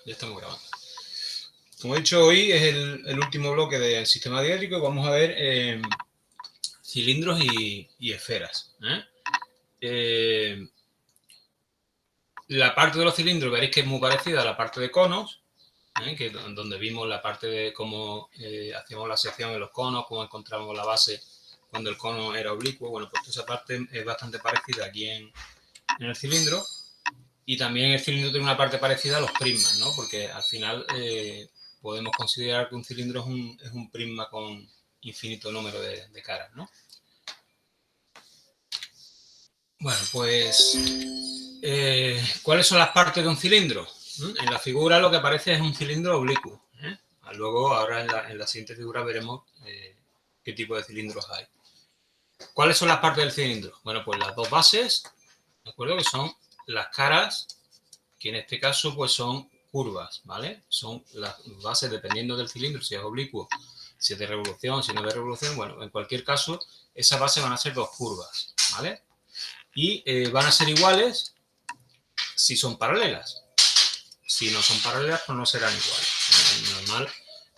Ya estamos grabando. Como he dicho, hoy es el último bloque del sistema diédrico y vamos a ver cilindros y esferas. La parte de los cilindros veréis que es muy parecida a la parte de conos, que donde vimos la parte de cómo hacíamos la sección en los conos, cómo encontramos la base cuando el cono era oblicuo. Bueno, pues esa parte es bastante parecida aquí en el cilindro. Y también el cilindro tiene una parte parecida a los prismas, ¿no? Porque al final podemos considerar que un cilindro es un prisma con infinito número de caras, ¿no? Bueno, pues, ¿cuáles son las partes de un cilindro? En la figura lo que aparece es un cilindro oblicuo. Luego, ahora en la siguiente figura veremos qué tipo de cilindros hay. ¿Cuáles son las partes del cilindro? Bueno, pues las dos bases, ¿de acuerdo? Que son las caras, que en este caso pues son curvas, ¿vale? Son las bases, dependiendo del cilindro, si es oblicuo, si es de revolución, si no es de revolución. Bueno, en cualquier caso, esas bases van a ser dos curvas, ¿vale? Y van a ser iguales si son paralelas. Si no son paralelas, pues no serán iguales. Es normal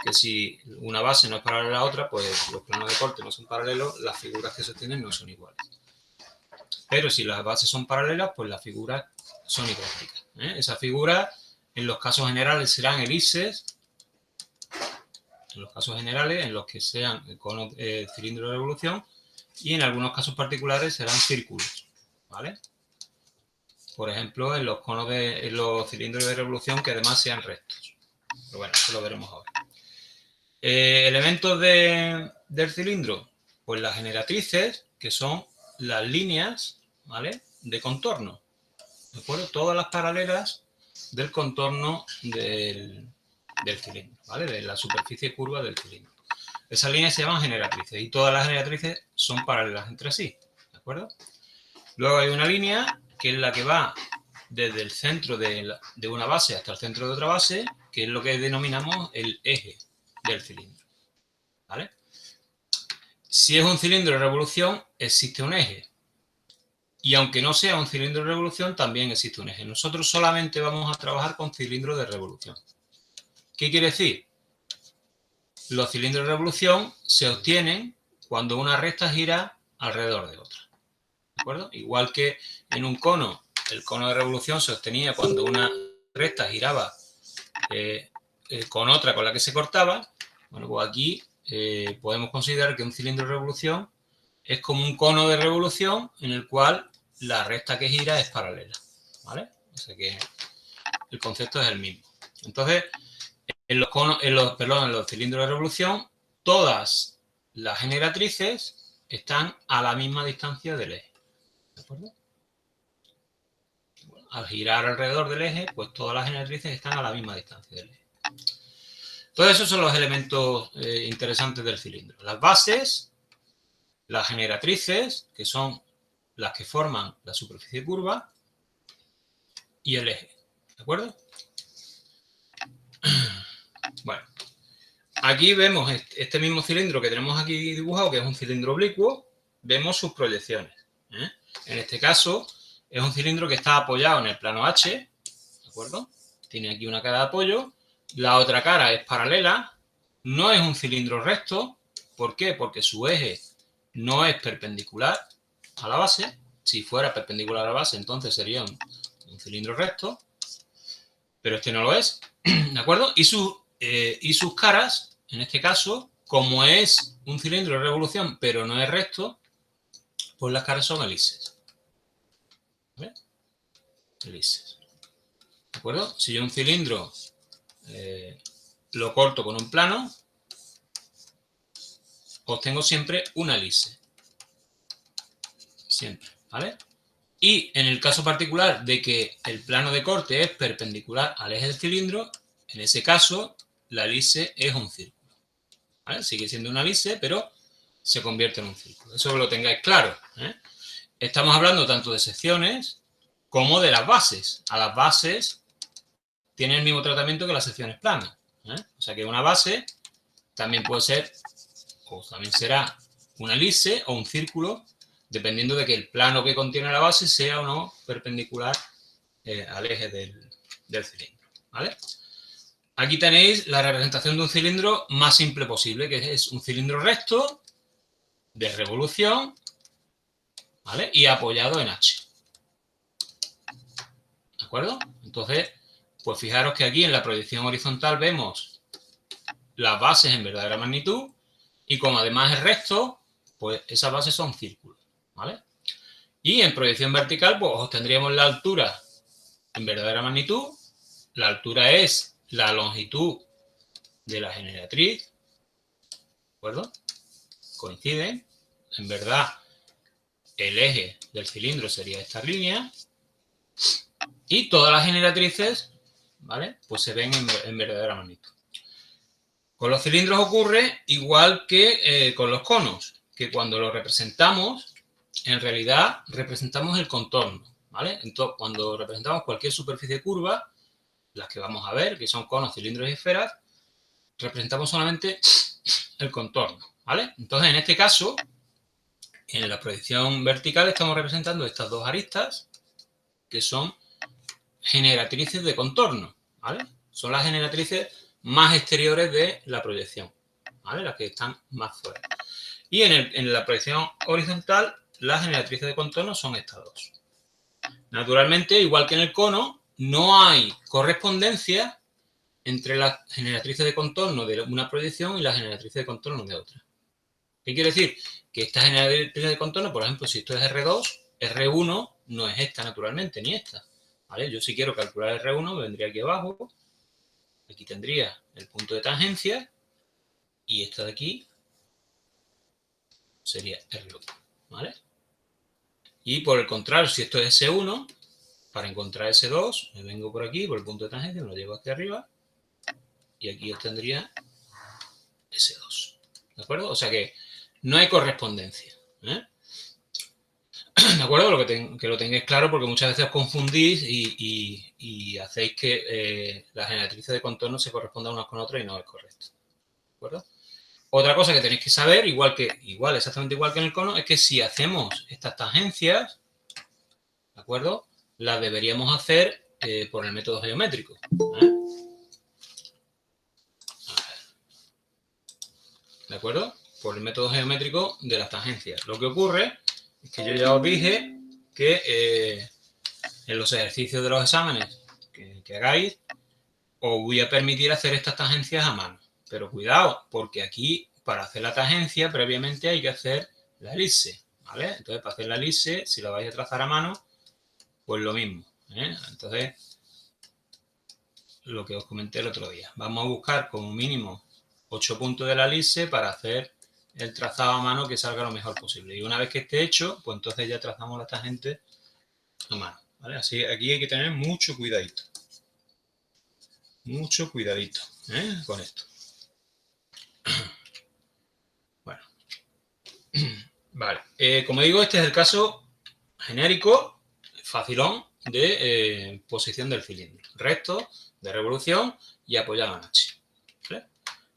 que si una base no es paralela a otra, pues los planos de corte no son paralelos, las figuras que se tienen no son iguales. Pero si las bases son paralelas, pues las figuras son idénticas. Esas figuras, en los casos generales, serán elipses. En los casos generales, en los que sean conos, cilindros de revolución, y en algunos casos particulares serán círculos, ¿vale? Por ejemplo, en los conos en los cilindros de revolución que además sean rectos. Pero bueno, eso lo veremos ahora. Elementos del cilindro, pues las generatrices, que son las líneas, ¿vale?, de contorno, ¿de acuerdo? Todas las paralelas del contorno del cilindro, ¿vale? De la superficie curva del cilindro. Esas líneas se llaman generatrices y todas las generatrices son paralelas entre sí, ¿de acuerdo? Luego hay una línea que es la que va desde el centro de una base hasta el centro de otra base, que es lo que denominamos el eje del cilindro, ¿vale? Si es un cilindro de revolución, existe un eje. Y aunque no sea un cilindro de revolución, también existe un eje. Nosotros solamente vamos a trabajar con cilindros de revolución. ¿Qué quiere decir? Los cilindros de revolución se obtienen cuando una recta gira alrededor de otra, ¿de acuerdo? Igual que en un cono, el cono de revolución se obtenía cuando una recta giraba con otra con la que se cortaba. Bueno, pues aquí podemos considerar que un cilindro de revolución es como un cono de revolución en el cual la recta que gira es paralela, ¿vale? O sea que el concepto es el mismo. Entonces, en los cilindros de revolución, todas las generatrices están a la misma distancia del eje, ¿de acuerdo? Al girar alrededor del eje, pues todas las generatrices están a la misma distancia del eje. Todos esos son los elementos interesantes del cilindro. Las bases, las generatrices, que son las que forman la superficie curva, y el eje, ¿de acuerdo? Bueno, aquí vemos este mismo cilindro que tenemos aquí dibujado, que es un cilindro oblicuo, vemos sus proyecciones. En este caso, es un cilindro que está apoyado en el plano H, ¿de acuerdo? Tiene aquí una cara de apoyo, la otra cara es paralela, no es un cilindro recto. ¿Por qué? Porque su eje no es perpendicular a la base. Si fuera perpendicular a la base, entonces sería un cilindro recto, pero este no lo es, ¿de acuerdo? Y sus caras, en este caso, como es un cilindro de revolución, pero no es recto, pues las caras son elipses. ¿Vale? Elipses. ¿De acuerdo? Si yo un cilindro lo corto con un plano, obtengo siempre una elipse. Siempre, ¿vale? Y en el caso particular de que el plano de corte es perpendicular al eje del cilindro, en ese caso la elipse es un círculo, ¿vale? Sigue siendo una elipse, pero se convierte en un círculo. Eso que lo tengáis claro, ¿eh? Estamos hablando tanto de secciones como de las bases. A las bases tienen el mismo tratamiento que las secciones planas, ¿eh? O sea que una base también puede ser, o también será una elipse o un círculo, dependiendo de que el plano que contiene la base sea o no perpendicular al eje del cilindro, ¿vale? Aquí tenéis la representación de un cilindro más simple posible, que es un cilindro recto, de revolución, ¿vale? Y apoyado en H. ¿De acuerdo? Entonces, pues fijaros que aquí en la proyección horizontal vemos las bases en verdadera magnitud y como además es recto, pues esas bases son círculos, ¿vale? Y en proyección vertical, pues obtendríamos la altura en verdadera magnitud. La altura es la longitud de la generatriz, ¿de acuerdo? Coinciden. En verdad, el eje del cilindro sería esta línea. Y todas las generatrices, ¿vale? Pues se ven en verdadera magnitud. Con los cilindros ocurre igual que con los conos, que cuando los representamos, en realidad representamos el contorno, ¿vale? Entonces, cuando representamos cualquier superficie curva, las que vamos a ver, que son conos, cilindros y esferas, representamos solamente el contorno, ¿vale? Entonces, en este caso, en la proyección vertical estamos representando estas dos aristas, que son generatrices de contorno, ¿vale? Son las generatrices más exteriores de la proyección, ¿vale? Las que están más fuera. Y en la proyección horizontal, las generatrices de contorno son estas dos. Naturalmente, igual que en el cono, no hay correspondencia entre las generatrices de contorno de una proyección y las generatrices de contorno de otra. ¿Qué quiere decir? Que esta generatriz de contorno, por ejemplo, si esto es R2, R1 no es esta naturalmente, ni esta. ¿Vale? Yo si quiero calcular R1, me vendría aquí abajo, aquí tendría el punto de tangencia, y esta de aquí sería R1, ¿vale? Y por el contrario, si esto es S1, para encontrar S2, me vengo por aquí, por el punto de tangencia, me lo llevo hacia arriba, y aquí obtendría S2, ¿de acuerdo? O sea que no hay correspondencia, ¿eh? ¿De acuerdo? Que lo tengáis claro porque muchas veces os confundís y hacéis que las generatrices de contorno se correspondan unas con otras y no es correcto. ¿De acuerdo? Otra cosa que tenéis que saber, exactamente igual que en el cono, es que si hacemos estas tangencias, ¿de acuerdo? Las deberíamos hacer por el método geométrico, ¿eh? ¿De acuerdo? Por el método geométrico de las tangencias. Lo que ocurre es que yo ya os dije que en los ejercicios de los exámenes que hagáis, os voy a permitir hacer estas tangencias a mano. Pero cuidado, porque aquí, para hacer la tangencia, previamente hay que hacer la elipse, ¿vale? Entonces, para hacer la elipse, si la vais a trazar a mano, pues lo mismo, ¿eh? Entonces, lo que os comenté el otro día. Vamos a buscar como mínimo 8 puntos de la elipse para hacer el trazado a mano que salga lo mejor posible. Y una vez que esté hecho, pues entonces ya trazamos la tangente a mano, ¿vale? Así aquí hay que tener mucho cuidadito. Mucho cuidadito, con esto. Bueno. Vale. Como digo, este es el caso genérico, facilón, de posición del cilindro. Recto, de revolución y apoyado en H. ¿Vale?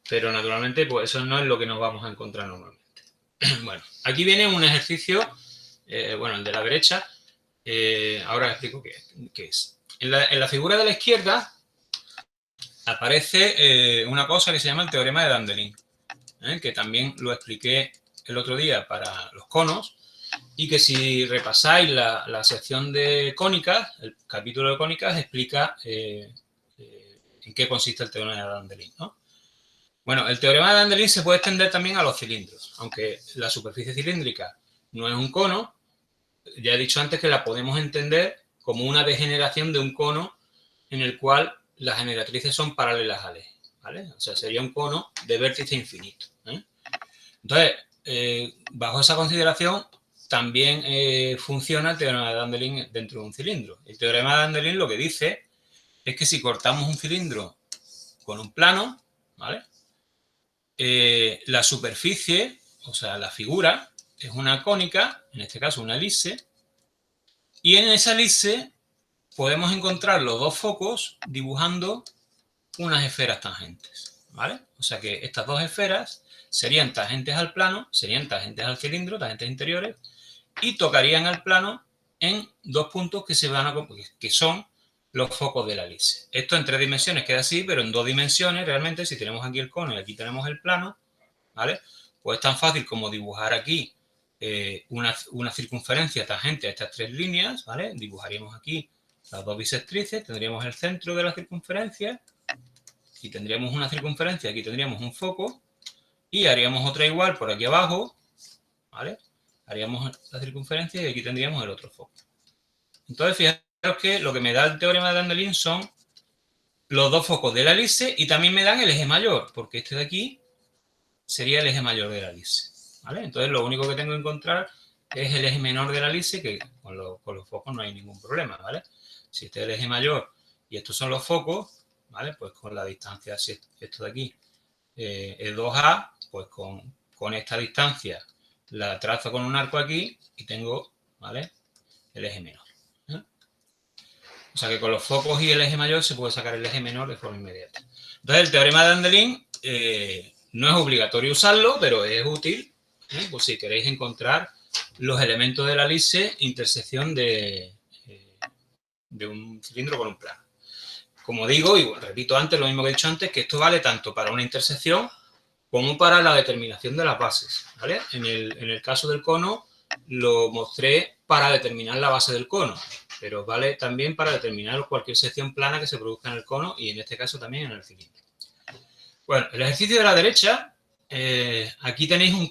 Pero naturalmente, pues eso no es lo que nos vamos a encontrar normalmente. Bueno, aquí viene un ejercicio, bueno, el de la derecha. Ahora os explico qué es. En la figura de la izquierda aparece una cosa que se llama el teorema de Dandelin, que también lo expliqué el otro día para los conos, y que si repasáis la sección de cónicas, el capítulo de cónicas explica en qué consiste el teorema de Dandelin, ¿no? Bueno, el teorema de Dandelin se puede extender también a los cilindros, aunque la superficie cilíndrica no es un cono. Ya he dicho antes que la podemos entender como una degeneración de un cono en el cual las generatrices son paralelas al eje, ¿vale? O sea, sería un cono de vértice infinito, ¿eh? Entonces, bajo esa consideración, también funciona el teorema de Dandelin dentro de un cilindro. El teorema de Dandelin lo que dice es que si cortamos un cilindro con un plano, ¿vale? La superficie, o sea, la figura, es una cónica, en este caso una elipse, y en esa elipse podemos encontrar los dos focos dibujando unas esferas tangentes, ¿vale? O sea que estas dos esferas serían tangentes al plano, serían tangentes al cilindro, tangentes interiores, y tocarían al plano en dos puntos que son los focos de la elipse. Esto en 3 dimensiones queda así, pero en 2 dimensiones realmente, si tenemos aquí el cono y aquí tenemos el plano, ¿vale? Pues es tan fácil como dibujar aquí una circunferencia tangente a estas 3 líneas, ¿vale? Dibujaríamos aquí las 2 bisectrices, tendríamos el centro de la circunferencia y tendríamos una circunferencia, aquí tendríamos un foco y haríamos otra igual por aquí abajo, ¿vale? Haríamos la circunferencia y aquí tendríamos el otro foco. Entonces, fijaros que lo que me da el teorema de Dandelin son los 2 focos de la elipse y también me dan el eje mayor, porque este de aquí sería el eje mayor de la elipse, ¿vale? Entonces, lo único que tengo que encontrar es el eje menor de la elipse, que con los focos no hay ningún problema, ¿vale? Si este es el eje mayor y estos son los focos, ¿vale? Pues con la distancia, si esto de aquí es 2A, pues con esta distancia la trazo con un arco aquí y tengo, ¿vale? El eje menor. O sea que con los focos y el eje mayor se puede sacar el eje menor de forma inmediata. Entonces, el teorema de Dandelin no es obligatorio usarlo, pero es útil, pues si queréis encontrar los elementos de la elipse intersección de un cilindro con un plano. Como digo, y repito antes lo mismo que he dicho antes, que esto vale tanto para una intersección como para la determinación de las bases, ¿vale? En el caso del cono lo mostré para determinar la base del cono, pero vale también para determinar cualquier sección plana que se produzca en el cono y en este caso también en el cilindro. Bueno, el ejercicio de la derecha, aquí tenéis un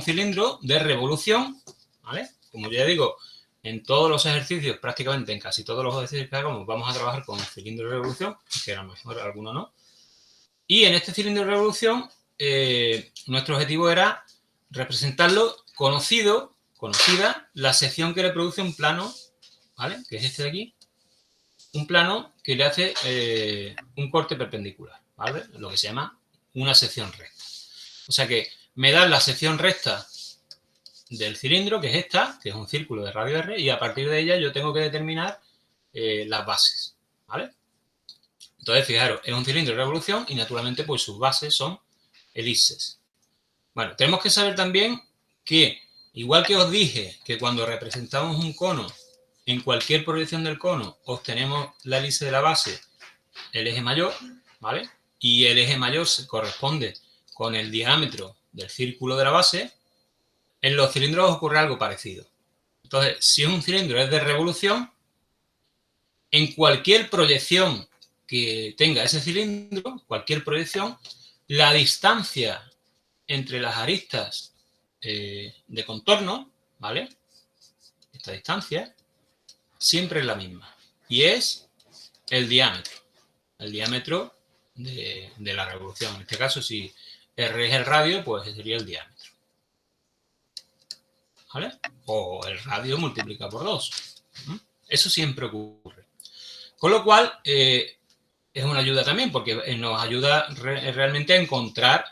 cilindro de revolución, ¿vale? Como ya digo, en todos los ejercicios, prácticamente en casi todos los ejercicios que hagamos, vamos a trabajar con el cilindro de revolución, que a lo mejor alguno no. Y en este cilindro de revolución, nuestro objetivo era representarlo conocida la sección que le produce un plano, ¿vale? Que es este de aquí. Un plano que le hace un corte perpendicular, ¿vale? Lo que se llama una sección recta. O sea que me dan la sección recta del cilindro, que es esta, que es un círculo de radio R, y a partir de ella yo tengo que determinar las bases, ¿vale? Entonces, fijaros, es un cilindro de revolución y naturalmente pues sus bases son elipses. Bueno, tenemos que saber también que, igual que os dije que cuando representamos un cono, en cualquier proyección del cono obtenemos la elipse de la base, el eje mayor, ¿vale? Y el eje mayor se corresponde con el diámetro del círculo de la base. En los cilindros ocurre algo parecido. Entonces, si un cilindro es de revolución, en cualquier proyección que tenga ese cilindro, cualquier proyección, la distancia entre las aristas de contorno, ¿vale? Esta distancia siempre es la misma y es el diámetro de la revolución. En este caso, si R es el radio, pues sería el diámetro, ¿vale? O el radio multiplica por 2. Eso siempre ocurre. Con lo cual, es una ayuda también, porque nos ayuda realmente a encontrar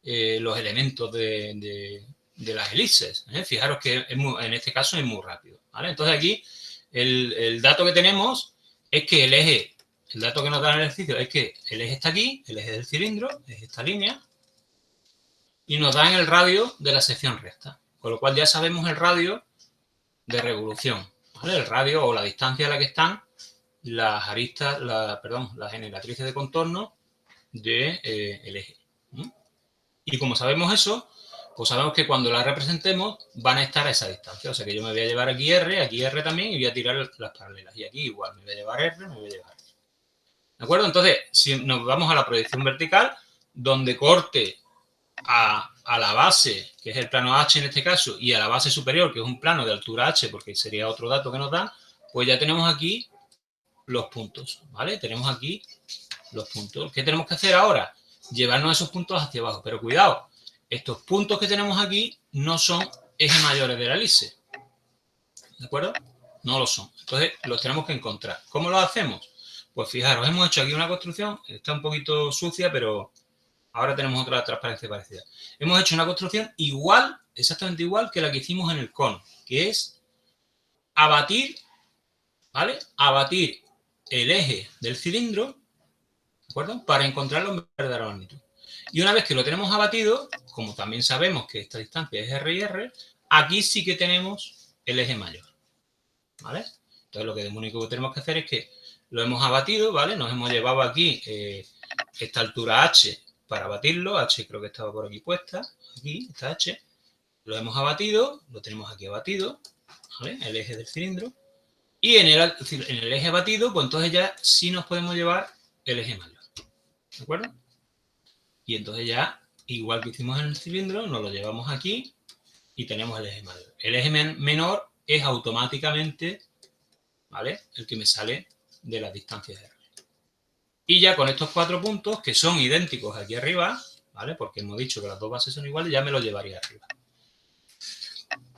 los elementos de las elipses. Fijaros que en este caso es muy rápido, ¿vale? Entonces aquí el dato que tenemos es que el dato que nos da en el ejercicio es que el eje está aquí, el eje del cilindro, es esta línea, y nos dan el radio de la sección recta. Con lo cual ya sabemos el radio de revolución, ¿vale? El radio o la distancia a la que están las aristas, las generatrices de contorno del eje. Y como sabemos eso, pues sabemos que cuando las representemos van a estar a esa distancia. O sea que yo me voy a llevar aquí R también y voy a tirar las paralelas. Y aquí igual, me voy a llevar R, me voy a llevar R. ¿De acuerdo? Entonces, si nos vamos a la proyección vertical, donde corte a la base, que es el plano H en este caso, y a la base superior, que es un plano de altura H, porque sería otro dato que nos dan, pues ya tenemos aquí los puntos, ¿vale? Tenemos aquí los puntos. ¿Qué tenemos que hacer ahora? Llevarnos esos puntos hacia abajo. Pero cuidado, estos puntos que tenemos aquí no son ejes mayores de la elipse. ¿De acuerdo? No lo son. Entonces, los tenemos que encontrar. ¿Cómo lo hacemos? Pues fijaros, hemos hecho aquí una construcción, está un poquito sucia, pero ahora tenemos otra transparencia parecida. Hemos hecho una construcción igual, exactamente igual que la que hicimos en el cono, que es abatir, ¿vale? Abatir el eje del cilindro, ¿de acuerdo? Para encontrarlo en verdadera magnitud. Y una vez que lo tenemos abatido, como también sabemos que esta distancia es R y R, aquí sí que tenemos el eje mayor, ¿vale? Entonces, lo único que tenemos que hacer es que lo hemos abatido, ¿vale? Nos hemos llevado aquí esta altura H para abatirlo. H creo que estaba por aquí puesta. Aquí está H. Lo hemos abatido, lo tenemos aquí abatido, ¿vale? El eje del cilindro. Y en el eje abatido, pues entonces ya sí nos podemos llevar el eje mayor. ¿De acuerdo? Y entonces ya, igual que hicimos en el cilindro, nos lo llevamos aquí y tenemos el eje mayor. El eje menor es automáticamente, ¿vale?, el que me sale de las distancias R. Y ya con estos 4 puntos, que son idénticos aquí arriba, ¿vale?, porque hemos dicho que las dos bases son iguales, ya me lo llevaría arriba.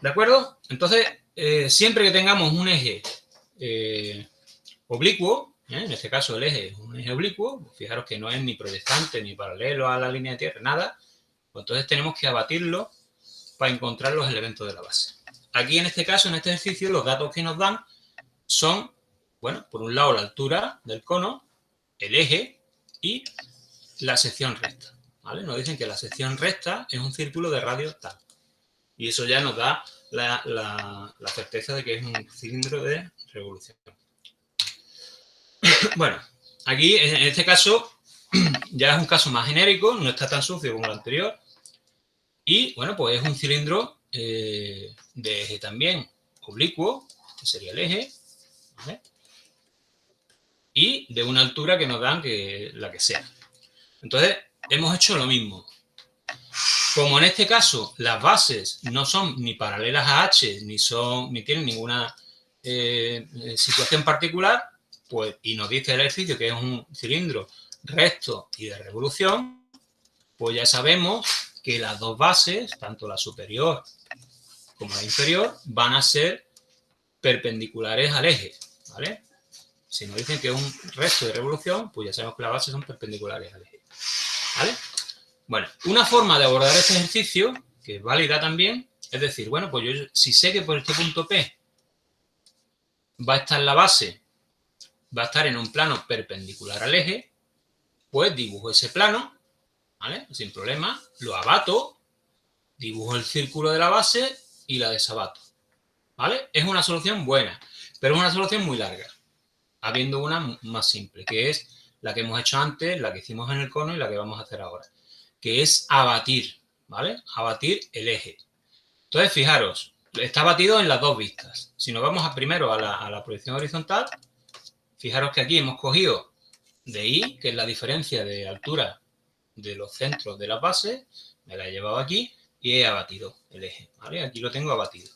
¿De acuerdo? Entonces, siempre que tengamos un eje oblicuo, en este caso el eje es un eje oblicuo, fijaros que no es ni proyectante ni paralelo a la línea de tierra, nada, pues entonces tenemos que abatirlo para encontrar los elementos de la base. Aquí en este caso, en este ejercicio, los datos que nos dan son, bueno, por un lado la altura del cono, el eje y la sección recta, ¿vale? Nos dicen que la sección recta es un círculo de radio tal. Y eso ya nos da la certeza de que es un cilindro de revolución. Bueno, aquí en este caso ya es un caso más genérico, no está tan sucio como el anterior. Y bueno, pues es un cilindro de eje también oblicuo, este sería el eje, ¿vale?, y de una altura que nos dan que la que sea. Entonces, hemos hecho lo mismo. Como en este caso las bases no son ni paralelas a H, ni tienen ninguna situación particular, pues, y nos dice el ejercicio que es un cilindro recto y de revolución, pues ya sabemos que las dos bases, tanto la superior como la inferior, van a ser perpendiculares al eje, ¿vale? Si nos dicen que es un recto de revolución, pues ya sabemos que las bases son perpendiculares al eje, ¿vale? Bueno, una forma de abordar este ejercicio, que es válida también, es decir, bueno, pues yo si sé que por este punto P va a estar la base, va a estar en un plano perpendicular al eje, pues dibujo ese plano, ¿vale?, sin problema, lo abato, dibujo el círculo de la base y la desabato, ¿vale? Es una solución buena, pero es una solución muy larga, habiendo una más simple, que es la que hemos hecho antes, la que hicimos en el cono y la que vamos a hacer ahora, que es abatir, ¿vale? Abatir el eje. Entonces, fijaros, está abatido en las dos vistas. Si nos vamos primero a la proyección horizontal, fijaros que aquí hemos cogido de I, que es la diferencia de altura de los centros de las bases, me la he llevado aquí y he abatido el eje, ¿vale? Aquí lo tengo abatido.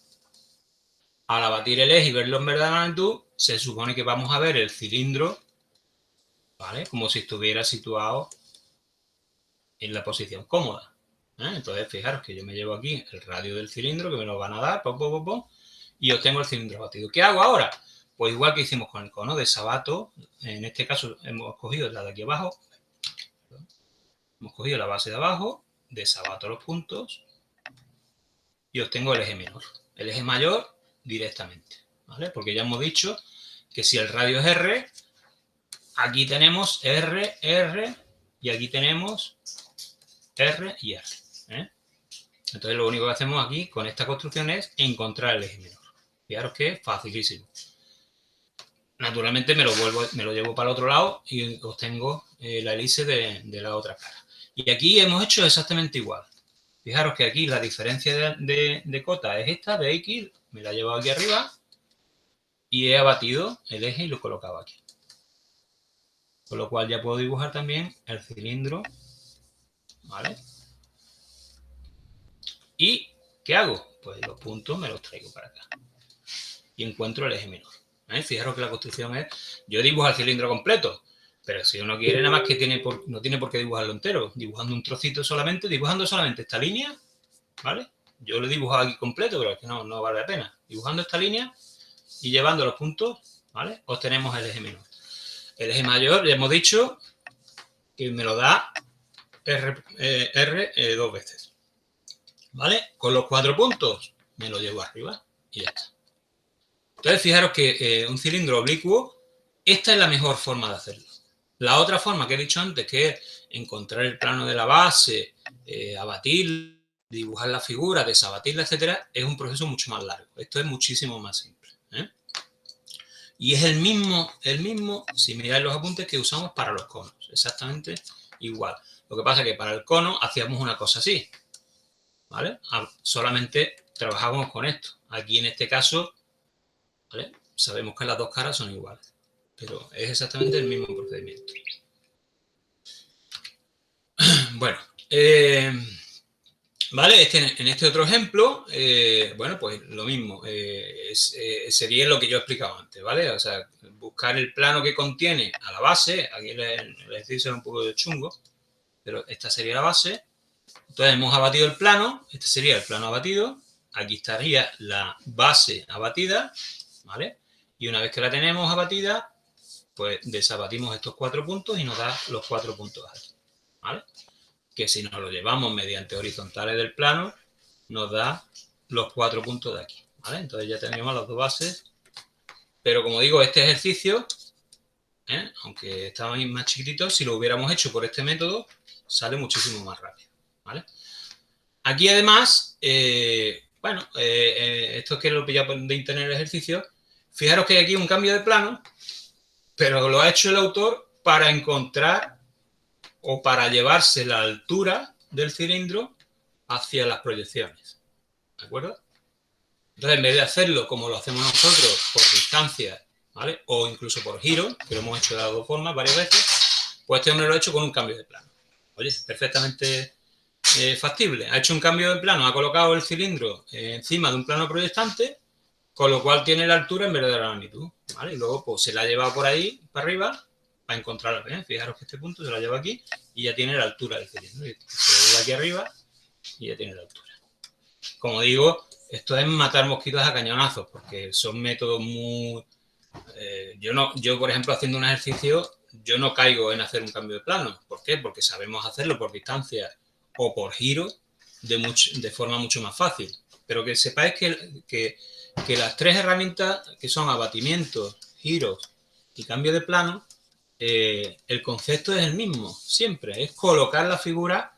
Al abatir el eje y verlo en verdad magnitud, se supone que vamos a ver el cilindro, ¿vale?, como si estuviera situado en la posición cómoda. Entonces, fijaros que yo me llevo aquí el radio del cilindro, que me lo van a dar, y obtengo el cilindro abatido. ¿Qué hago ahora? Pues igual que hicimos con el cono, desabato. En este caso hemos cogido la de aquí abajo, hemos cogido la base de abajo, desabato los puntos y obtengo el eje menor. El eje mayor directamente, ¿vale? Porque ya hemos dicho que si el radio es R, aquí tenemos R, R, y aquí tenemos R y R. Entonces lo único que hacemos aquí con esta construcción es encontrar el eje menor. Fijaros que es facilísimo. Naturalmente me lo llevo para el otro lado y obtengo la hélice de la otra cara. Y aquí hemos hecho exactamente igual. Fijaros que aquí la diferencia de cota es esta, de X, me la he llevado aquí arriba y he abatido el eje y lo he colocado aquí. Con lo cual ya puedo dibujar también el cilindro, ¿vale? ¿Y qué hago? Pues los puntos me los traigo para acá y encuentro el eje menor. Fijaros que la construcción es, yo dibujo el cilindro completo, pero si uno quiere nada más que no tiene por qué dibujarlo entero, dibujando un trocito solamente, dibujando solamente esta línea, ¿vale? Yo lo he dibujado aquí completo, pero es que no vale la pena. Dibujando esta línea y llevando los puntos, ¿vale?, obtenemos el eje menor. El eje mayor, ya hemos dicho que me lo da R dos veces, ¿vale? Con los 4 puntos me lo llevo arriba y ya está. Entonces, fijaros que un cilindro oblicuo, esta es la mejor forma de hacerlo. La otra forma que he dicho antes, que es encontrar el plano de la base, abatir, dibujar la figura, desabatirla, etcétera, es un proceso mucho más largo. Esto es muchísimo más simple. Y es el mismo, si miráis los apuntes, que usamos para los conos. Exactamente igual. Lo que pasa es que para el cono hacíamos una cosa así, ¿vale? Solamente trabajábamos con esto. Aquí en este caso, ¿vale? Sabemos que las dos caras son iguales, pero es exactamente el mismo procedimiento. Bueno, ¿vale? En este otro ejemplo, bueno, pues lo mismo, sería lo que yo he explicado antes, ¿vale? O sea, buscar el plano que contiene a la base, aquí el ejercicio es un poco de chungo, pero esta sería la base. Entonces hemos abatido el plano, este sería el plano abatido, aquí estaría la base abatida, ¿vale? Y una vez que la tenemos abatida, pues desabatimos estos 4 puntos y nos da los 4 puntos aquí, ¿vale? Que si nos lo llevamos mediante horizontales del plano, nos da los 4 puntos de aquí, ¿vale? Entonces ya tenemos las dos bases, pero como digo, este ejercicio, aunque estaba más chiquitito, si lo hubiéramos hecho por este método, sale muchísimo más rápido, ¿vale? Aquí además, bueno, esto es que lo he pillado de internet el ejercicio, fijaros que hay aquí un cambio de plano, pero lo ha hecho el autor para encontrar o para llevarse la altura del cilindro hacia las proyecciones, ¿de acuerdo? Entonces, en vez de hacerlo como lo hacemos nosotros, por distancia, ¿vale? O incluso por giro, que lo hemos hecho de las dos formas varias veces, pues este hombre lo ha hecho con un cambio de plano. Oye, perfectamente factible. Ha hecho un cambio de plano, ha colocado el cilindro encima de un plano proyectante, con lo cual tiene la altura en vez de la magnitud, ¿vale? Y luego pues se la ha llevado por ahí, para arriba, para encontrarla bien. Fijaros que este punto se la lleva aquí y ya tiene la altura del cilindro. Se la lleva aquí arriba y ya tiene la altura. Como digo, esto es matar mosquitos a cañonazos, porque son métodos muy... yo, por ejemplo, haciendo un ejercicio, yo no caigo en hacer un cambio de plano. ¿Por qué? Porque sabemos hacerlo por distancia o por giro de forma mucho más fácil. Pero que sepáis que las tres herramientas, que son abatimiento, giros y cambio de plano, el concepto es el mismo, siempre. Es colocar la figura,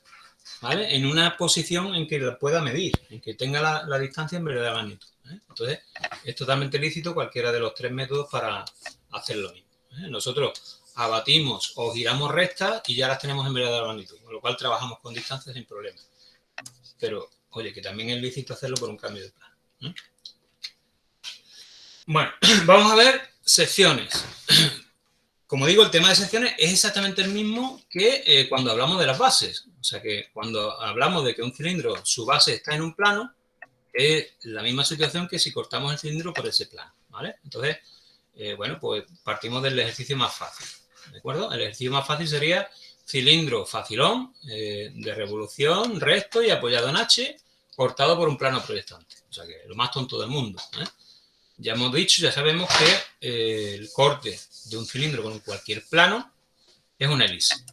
¿vale?, en una posición en que la pueda medir, en que tenga la distancia en vez de la magnitud, ¿eh? Entonces, es totalmente lícito cualquiera de los tres métodos para hacer lo mismo, ¿eh? Nosotros abatimos o giramos rectas y ya las tenemos en vez de la magnitud, con lo cual trabajamos con distancia sin problema. Pero, oye, que también es lícito hacerlo por un cambio de plano, ¿eh? Bueno, vamos a ver secciones. Como digo, el tema de secciones es exactamente el mismo que cuando hablamos de las bases. O sea que cuando hablamos de que un cilindro, su base está en un plano, es la misma situación que si cortamos el cilindro por ese plano, ¿vale? Entonces, bueno, pues partimos del ejercicio más fácil, ¿de acuerdo? El ejercicio más fácil sería cilindro facilón, de revolución, recto y apoyado en H, cortado por un plano proyectante. O sea que lo más tonto del mundo, ¿eh? Ya hemos dicho, ya sabemos que el corte de un cilindro con cualquier plano es una elipse,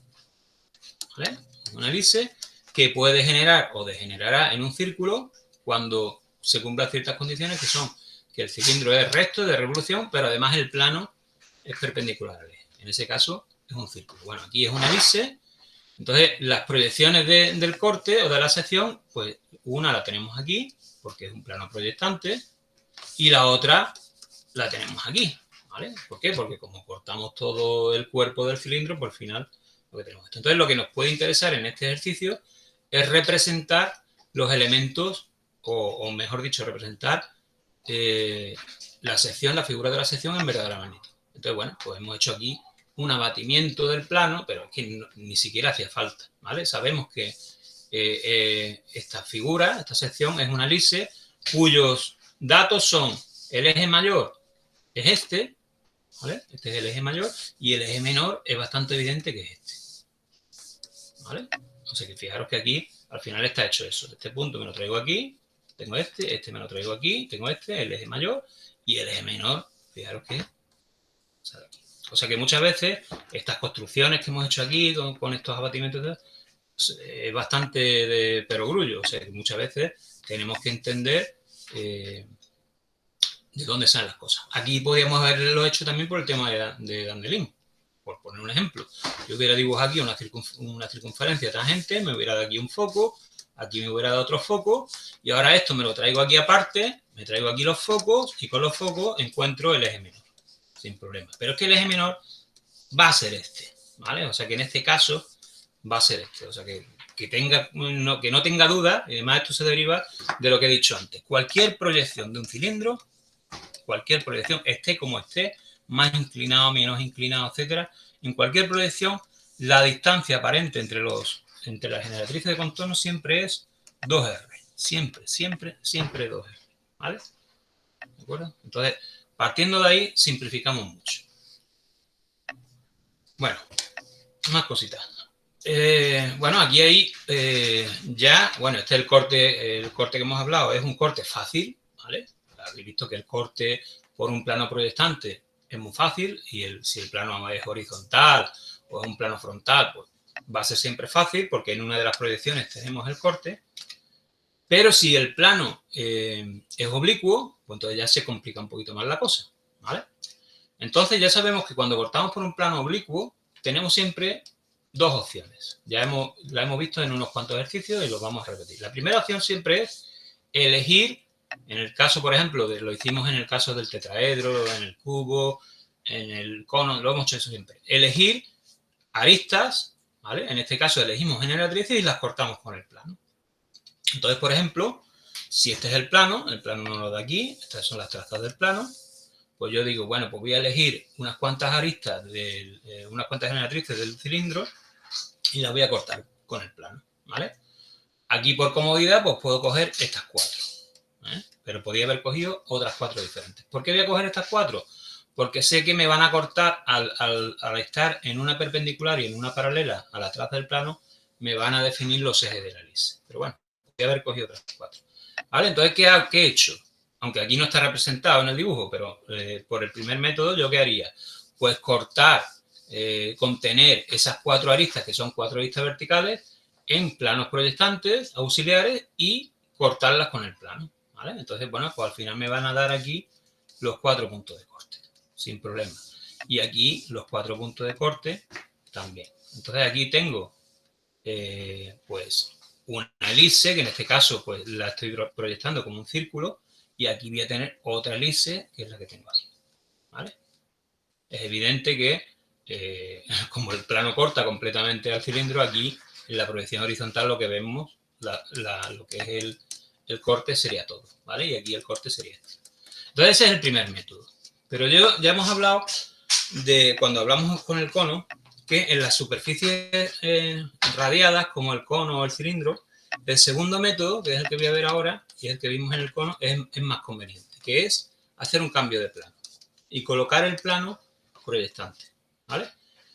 ¿vale? Una elipse que puede generar o degenerará en un círculo cuando se cumplan ciertas condiciones, que son que el cilindro es recto de revolución, pero además el plano es perpendicular al eje. En ese caso es un círculo. Bueno, aquí es una elipse, entonces las proyecciones del corte o de la sección, pues una la tenemos aquí, porque es un plano proyectante, y la otra la tenemos aquí, ¿vale? ¿Por qué? Porque como cortamos todo el cuerpo del cilindro, por el final lo que tenemos esto. Entonces, lo que nos puede interesar en este ejercicio es representar los elementos, o mejor dicho, representar la sección, la figura de la sección en verdadera magnitud. Entonces, bueno, pues hemos hecho aquí un abatimiento del plano, pero es que ni siquiera hacía falta, ¿vale? Sabemos que esta figura, esta sección, es una elipse cuyos datos son el eje mayor es este, ¿vale? Este es el eje mayor y el eje menor es bastante evidente que es este, ¿vale? O sea que fijaros que aquí al final está hecho eso. Este punto me lo traigo aquí, tengo este me lo traigo aquí, tengo el eje mayor y el eje menor, fijaros que sale aquí. O sea que muchas veces estas construcciones que hemos hecho aquí con estos abatimientos es bastante de perogrullo. O sea que muchas veces tenemos que entender de dónde salen las cosas. Aquí podríamos haberlo hecho también por el tema de Dandelin, por poner un ejemplo. Yo hubiera dibujado aquí una circunferencia tangente, me hubiera dado aquí un foco, aquí me hubiera dado otro foco, y ahora esto me lo traigo aquí aparte, me traigo aquí los focos, y con los focos encuentro el eje menor. sin problema. Pero es que el eje menor va a ser este, ¿vale? O sea que en este caso va a ser este. O sea que no tenga duda, y además esto se deriva de lo que he dicho antes. Cualquier proyección de un cilindro, cualquier proyección, esté como esté, más inclinado, menos inclinado, etcétera, en cualquier proyección, la distancia aparente entre las generatrices de contorno siempre es 2R. Siempre, siempre, siempre 2R. ¿Vale? ¿De acuerdo? Entonces, partiendo de ahí, simplificamos mucho. Bueno, más cositas. Bueno, aquí hay bueno, este es el corte que hemos hablado, es un corte fácil, ¿vale? Habéis visto que el corte por un plano proyectante es muy fácil y si el plano es horizontal o es un plano frontal, pues va a ser siempre fácil porque en una de las proyecciones tenemos el corte. Pero si el plano es oblicuo, pues entonces ya se complica un poquito más la cosa, ¿vale? Entonces ya sabemos que cuando cortamos por un plano oblicuo, tenemos siempre dos opciones. La hemos visto en unos cuantos ejercicios y los vamos a repetir. La primera opción siempre es elegir, en el caso, por ejemplo, lo hicimos en el caso del tetraedro, en el cubo, en el cono, lo hemos hecho eso siempre. Elegir aristas, ¿vale? En este caso elegimos generatrices y las cortamos con el plano. Entonces, por ejemplo, si este es el plano no lo da aquí, estas son las trazas del plano, pues yo digo, bueno, pues voy a elegir unas cuantas aristas, unas cuantas generatrices del cilindro y las voy a cortar con el plano, ¿vale? Aquí por comodidad, pues puedo coger estas 4, ¿eh? Pero podría haber cogido otras 4 diferentes. ¿Por qué voy a coger estas 4? Porque sé que me van a cortar, al estar en una perpendicular y en una paralela a la traza del plano, me van a definir los ejes de la hélice. Pero bueno, podría haber cogido otras 4. ¿Vale? Entonces, ¿qué he hecho? Aunque aquí no está representado en el dibujo, pero por el primer método, ¿yo qué haría? Pues cortar, contener esas 4 aristas, que son 4 aristas verticales, en planos proyectantes, auxiliares, y cortarlas con el plano, ¿vale? Entonces, bueno, pues al final me van a dar aquí los 4 puntos de corte, sin problema. Y aquí los 4 puntos de corte también. Entonces aquí tengo, pues, una elipse, que en este caso pues la estoy proyectando como un círculo, y aquí voy a tener otra elipse, que es la que tengo aquí, ¿vale? Es evidente que, como el plano corta completamente al cilindro, aquí en la proyección horizontal lo que vemos, lo que es el corte sería todo, ¿vale? Y aquí el corte sería este. Entonces ese es el primer método. Pero ya hemos hablado de, cuando hablamos con el cono, que en las superficies radiadas, como el cono o el cilindro, el segundo método, que es el que voy a ver ahora, y el que vimos en el cono, es más conveniente, que es hacer un cambio de plano y colocar el plano proyectante, ¿vale?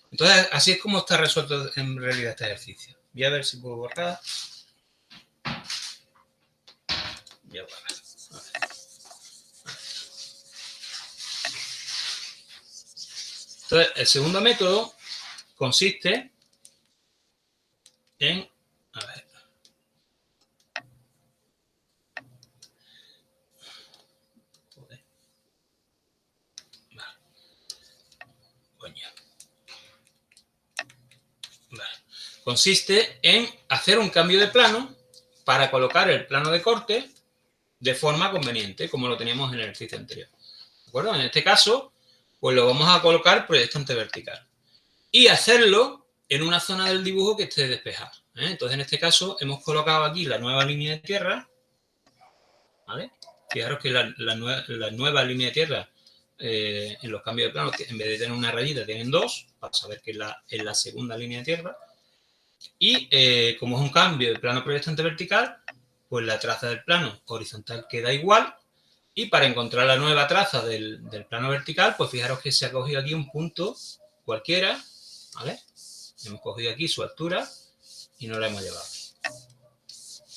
Entonces, así es como está resuelto en realidad este ejercicio. Voy a ver si puedo borrar. Voy a borrar. Entonces, el segundo método consiste en... A ver. Vale. Coño. Vale. Consiste en hacer un cambio de plano para colocar el plano de corte de forma conveniente, como lo teníamos en el ejercicio anterior. ¿De acuerdo? En este caso, pues lo vamos a colocar proyectante vertical. Y hacerlo en una zona del dibujo que esté despejada, ¿eh? Entonces, en este caso, hemos colocado aquí la nueva línea de tierra, ¿vale? Fijaros que la nueva línea de tierra, en los cambios de plano, en vez de tener una rayita, tienen 2, para saber que es la segunda línea de tierra. Y como es un cambio de plano proyectante vertical, pues la traza del plano horizontal queda igual. Y para encontrar la nueva traza del plano vertical, pues fijaros que se ha cogido aquí un punto cualquiera, ¿vale? Hemos cogido aquí su altura y no la hemos llevado,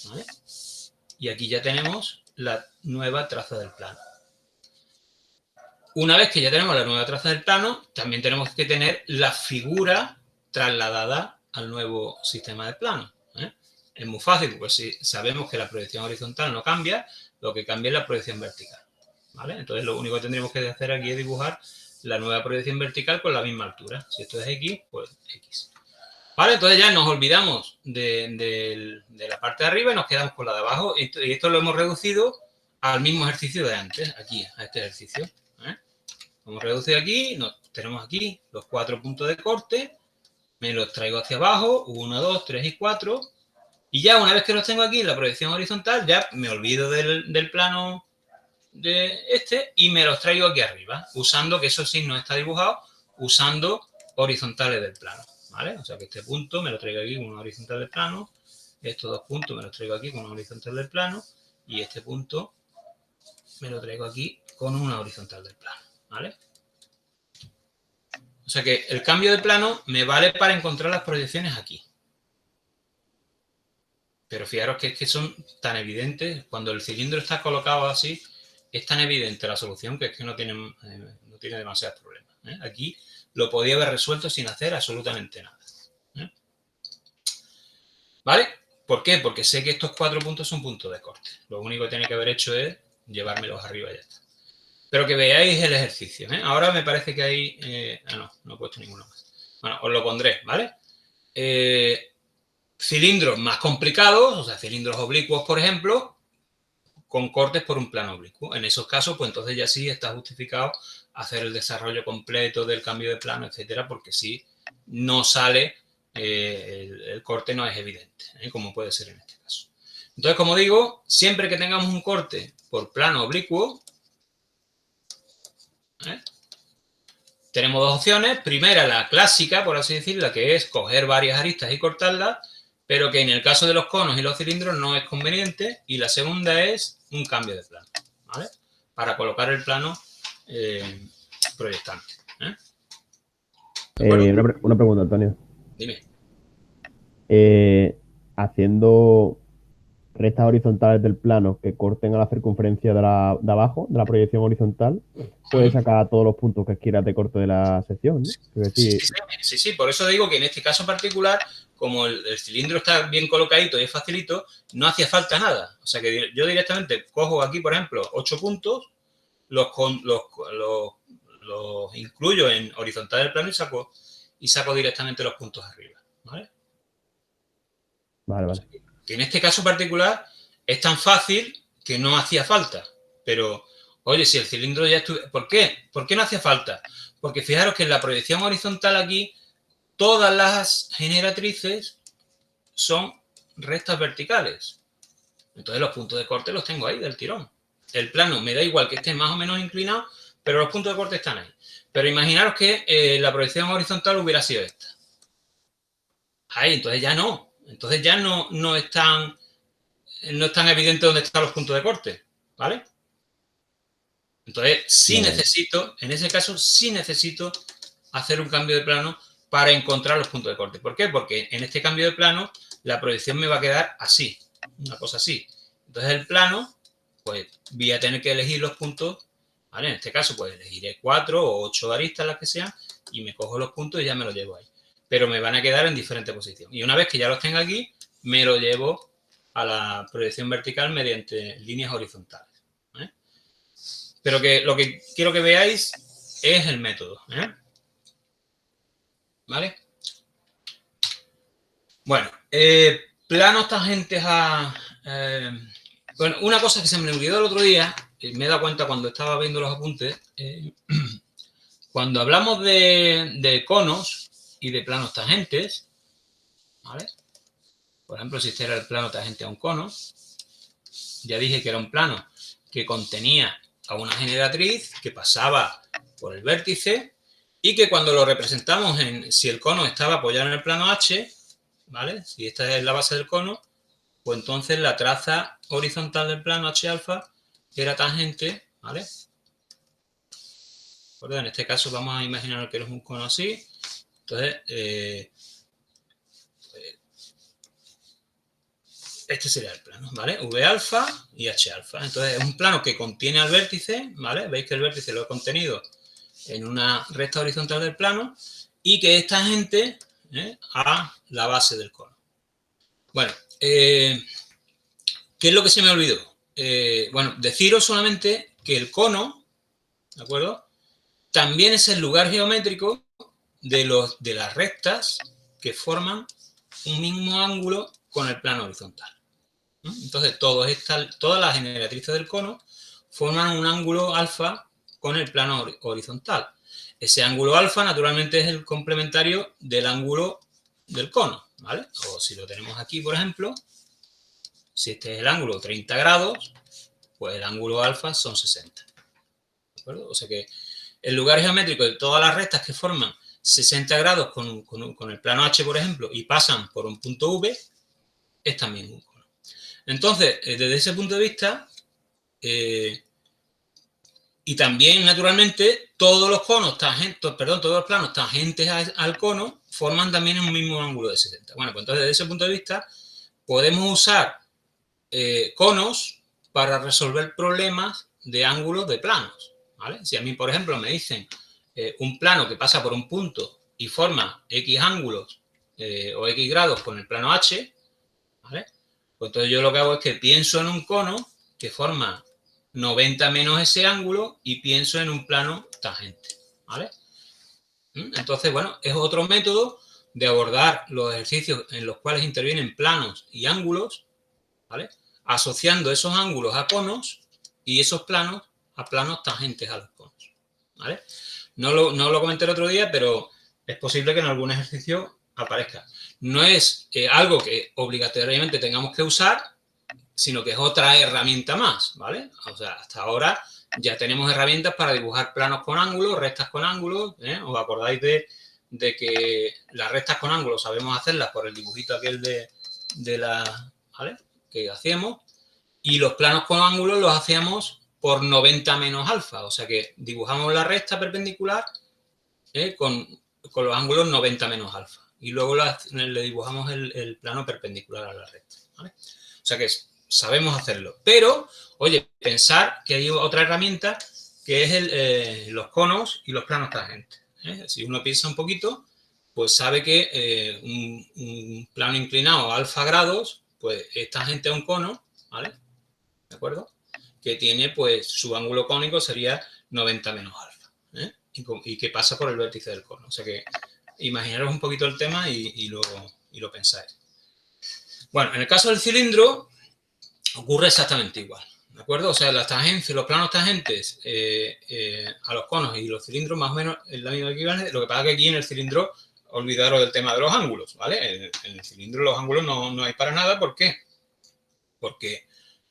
¿vale? Y aquí ya tenemos la nueva traza del plano. Una vez que ya tenemos la nueva traza del plano, también tenemos que tener la figura trasladada al nuevo sistema de plano, ¿eh? Es muy fácil, pues si sabemos que la proyección horizontal no cambia, lo que cambia es la proyección vertical, ¿vale? Entonces lo único que tendríamos que hacer aquí es dibujar la nueva proyección vertical con la misma altura. Si esto es X, pues X. Vale, entonces ya nos olvidamos de la parte de arriba y nos quedamos con la de abajo. Y esto lo hemos reducido al mismo ejercicio de antes, aquí, a este ejercicio, ¿eh? Hemos reducido aquí, tenemos aquí los 4 puntos de corte, me los traigo hacia abajo, 1, 2, 3 y 4, y ya una vez que los tengo aquí en la proyección horizontal, ya me olvido del plano de este y me los traigo aquí arriba, usando, que eso sí no está dibujado, usando horizontales del plano, ¿vale? O sea que este punto me lo traigo aquí con una horizontal del plano, estos 2 puntos me los traigo aquí con una horizontal del plano, y este punto me lo traigo aquí con una horizontal del plano, ¿vale? O sea que el cambio de plano me vale para encontrar las proyecciones aquí. Pero fijaros que es que son tan evidentes, cuando el cilindro está colocado así, es tan evidente la solución que es que no tiene demasiados problemas, ¿eh? Aquí lo podía haber resuelto sin hacer absolutamente nada, ¿eh? ¿Vale? ¿Por qué? Porque sé que estos 4 puntos son puntos de corte. Lo único que tiene que haber hecho es llevármelos arriba y ya está. Pero que veáis el ejercicio, ¿eh? Ahora me parece que hay... no he puesto ninguno más. Bueno, os lo pondré, ¿vale? Cilindros más complicados, o sea, cilindros oblicuos, por ejemplo, con cortes por un plano oblicuo. En esos casos, pues entonces ya sí está justificado hacer el desarrollo completo del cambio de plano, etcétera, porque si no sale, el corte no es evidente, como puede ser en este caso. Entonces, como digo, siempre que tengamos un corte por plano oblicuo, tenemos dos opciones. Primera, la clásica, por así decirlo, que es coger varias aristas y cortarlas, pero que en el caso de los conos y los cilindros no es conveniente. Y la segunda es un cambio de plano, ¿vale? Para colocar el plano proyectante. Una pregunta, Antonio. Dime. Haciendo rectas horizontales del plano que corten a la circunferencia de abajo, de la proyección horizontal, puedes sacar todos los puntos que quieras de corte de la sección, ¿no? Es decir, Sí, por eso digo que en este caso particular, como el cilindro está bien colocadito y es facilito, no hacía falta nada. O sea que yo directamente cojo aquí, por ejemplo, 8 puntos, los incluyo en horizontal del plano y saco directamente los puntos arriba, ¿vale? vale, O vale. sea que en este caso particular es tan fácil que no hacía falta. Pero, oye, si el cilindro ya estuviera... ¿Por qué? ¿Por qué no hacía falta? Porque fijaros que en la proyección horizontal aquí, todas las generatrices son rectas verticales. Entonces los puntos de corte los tengo ahí del tirón. El plano me da igual que esté más o menos inclinado, pero los puntos de corte están ahí. Pero imaginaros que la proyección horizontal hubiera sido esta. Ahí, entonces ya no. Entonces ya no es tan evidente dónde están los puntos de corte, ¿vale? Entonces sí Vale, vale. necesito, en ese caso sí necesito hacer un cambio de plano para encontrar los puntos de corte. ¿Por qué? Porque en este cambio de plano la proyección me va a quedar así, una cosa así. Entonces el plano, pues voy a tener que elegir los puntos, ¿vale? En este caso, pues elegiré 4 o 8 aristas, las que sean, y me cojo los puntos y ya me los llevo ahí. Pero me van a quedar en diferente posición. Y una vez que ya los tenga aquí, me lo llevo a la proyección vertical mediante líneas horizontales, ¿eh? Pero que lo que quiero que veáis es el método, ¿vale? Bueno, planos tangentes a... bueno, una cosa que se me olvidó el otro día, y me he dado cuenta cuando estaba viendo los apuntes, cuando hablamos de conos y de planos tangentes, ¿vale? Por ejemplo, si este era el plano tangente a un cono, ya dije que era un plano que contenía a una generatriz que pasaba por el vértice y que cuando lo representamos si el cono estaba apoyado en el plano H, ¿vale? Si esta es la base del cono, pues entonces la traza horizontal del plano H alfa era tangente, ¿vale? Pues en este caso vamos a imaginar que es un cono así. Entonces, este sería el plano, ¿vale? V alfa y H alfa. Entonces es un plano que contiene al vértice, ¿vale? Veis que el vértice lo he contenido en una recta horizontal del plano y que es tangente a la base del cono. Bueno, ¿qué es lo que se me olvidó? Bueno, deciros solamente que el cono, ¿de acuerdo? También es el lugar geométrico de las rectas que forman un mismo ángulo con el plano horizontal. Entonces, todas las generatrices del cono forman un ángulo alfa con el plano horizontal. Ese ángulo alfa, naturalmente, es el complementario del ángulo del cono, ¿vale? O si lo tenemos aquí, por ejemplo, si este es el ángulo 30 grados, pues el ángulo alfa son 60. ¿De acuerdo? O sea que el lugar geométrico de todas las rectas que forman 60 grados con el plano H, por ejemplo, y pasan por un punto V, es también un cono. Entonces, desde ese punto de vista, y también, naturalmente, todos los planos tangentes al cono forman también un mismo ángulo de 60. Bueno, pues entonces, desde ese punto de vista, podemos usar conos para resolver problemas de ángulos de planos, ¿vale? Si a mí, por ejemplo, me dicen un plano que pasa por un punto y forma X ángulos o X grados con el plano H, ¿vale? Pues entonces yo lo que hago es que pienso en un cono que forma 90 menos ese ángulo y pienso en un plano tangente, ¿vale? Entonces, bueno, es otro método de abordar los ejercicios en los cuales intervienen planos y ángulos, ¿vale? Asociando esos ángulos a conos y esos planos a planos tangentes a los conos, ¿vale? No lo comenté el otro día, pero es posible que en algún ejercicio aparezca. No es algo que obligatoriamente tengamos que usar, sino que es otra herramienta más, ¿vale? O sea, hasta ahora ya tenemos herramientas para dibujar planos con ángulos, rectas con ángulos, ¿eh? ¿Os acordáis de que las rectas con ángulos sabemos hacerlas por el dibujito aquel de la, ¿vale? Que hacíamos, y los planos con ángulos los hacíamos por 90 menos alfa, o sea que dibujamos la recta perpendicular con los ángulos 90 menos alfa, y luego le dibujamos el plano perpendicular a la recta, ¿vale? O sea que sabemos hacerlo, pero, oye, pensar que hay otra herramienta que es los conos y los planos tangentes. Si uno piensa un poquito, pues sabe que un plano inclinado a alfa grados, pues es tangente a un cono, ¿vale? ¿De acuerdo? Que tiene, pues, su ángulo cónico sería 90 menos alfa, ¿eh? Y que pasa por el vértice del cono. O sea que imaginaros un poquito el tema y lo pensáis. Bueno, en el caso del cilindro ocurre exactamente igual, ¿de acuerdo? O sea, las tangencias, los planos tangentes a los conos y los cilindros más o menos es la misma equivalencia. Lo que pasa es que aquí en el cilindro, olvidaros del tema de los ángulos, ¿vale? En el cilindro los ángulos no hay para nada. ¿Por qué? Porque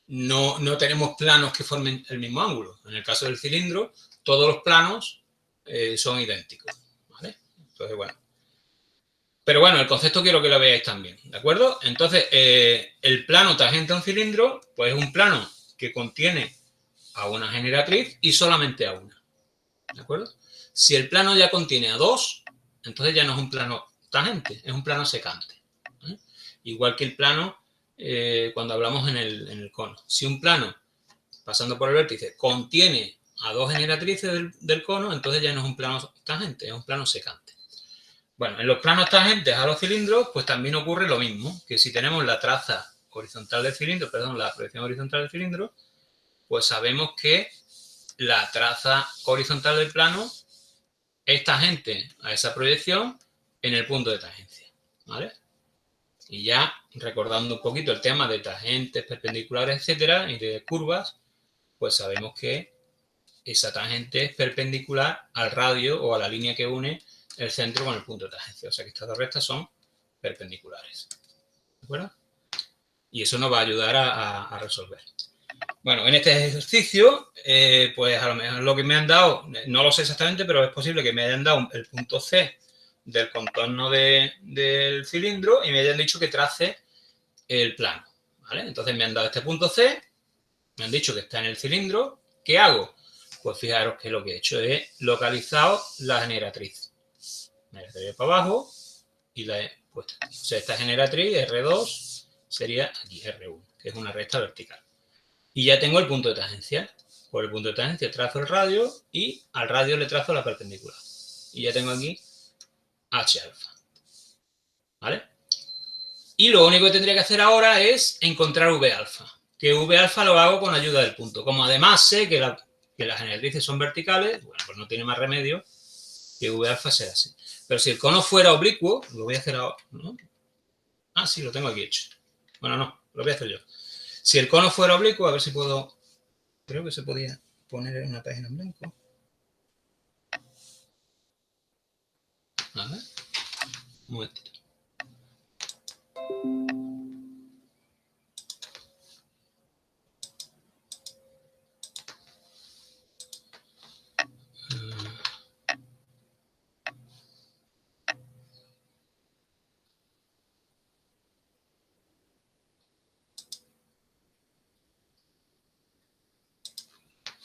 no tenemos planos que formen el mismo ángulo. En el caso del cilindro, todos los planos son idénticos, ¿vale? Entonces, bueno. Pero bueno, el concepto quiero que lo veáis también, ¿de acuerdo? Entonces, el plano tangente a un cilindro, pues es un plano que contiene a una generatriz y solamente a una, ¿de acuerdo? Si el plano ya contiene a dos, entonces ya no es un plano tangente, es un plano secante, ¿eh? Igual que el plano cuando hablamos en el cono. Si un plano, pasando por el vértice, contiene a dos generatrices del cono, entonces ya no es un plano tangente, es un plano secante. Bueno, en los planos tangentes a los cilindros, pues también ocurre lo mismo, que si tenemos la traza horizontal del cilindro, perdón, la proyección horizontal del cilindro, pues sabemos que la traza horizontal del plano es tangente a esa proyección en el punto de tangencia, ¿vale? Y ya recordando un poquito el tema de tangentes, perpendiculares, etcétera, y de curvas, pues sabemos que esa tangente es perpendicular al radio o a la línea que une el centro con el punto de tangencia. O sea que estas dos rectas son perpendiculares. ¿De acuerdo? Y eso nos va a ayudar a resolver. Bueno, en este ejercicio, pues a lo mejor lo que me han dado, no lo sé exactamente, pero es posible que me hayan dado el punto C del contorno del cilindro y me hayan dicho que trace el plano, ¿vale? Entonces me han dado este punto C, me han dicho que está en el cilindro. ¿Qué hago? Pues fijaros que lo que he hecho es localizado la generatriz. Me la traigo para abajo y la he puesto aquí. O sea, esta generatriz R2 sería aquí R1, que es una recta vertical. Y ya tengo el punto de tangencia. Por el punto de tangencia trazo el radio y al radio le trazo la perpendicular. Y ya tengo aquí H alfa. ¿Vale? Y lo único que tendría que hacer ahora es encontrar V alfa. Que V alfa lo hago con ayuda del punto. Como además sé que las generatrices son verticales, bueno, pues no tiene más remedio que V alfa sea así. Pero si el cono fuera oblicuo, lo voy a hacer ahora, ¿no? Ah, sí, lo tengo aquí hecho. Bueno, no, lo voy a hacer yo. Si el cono fuera oblicuo, a ver si puedo... Creo que se podía poner en una página en blanco. A ver, un momentito.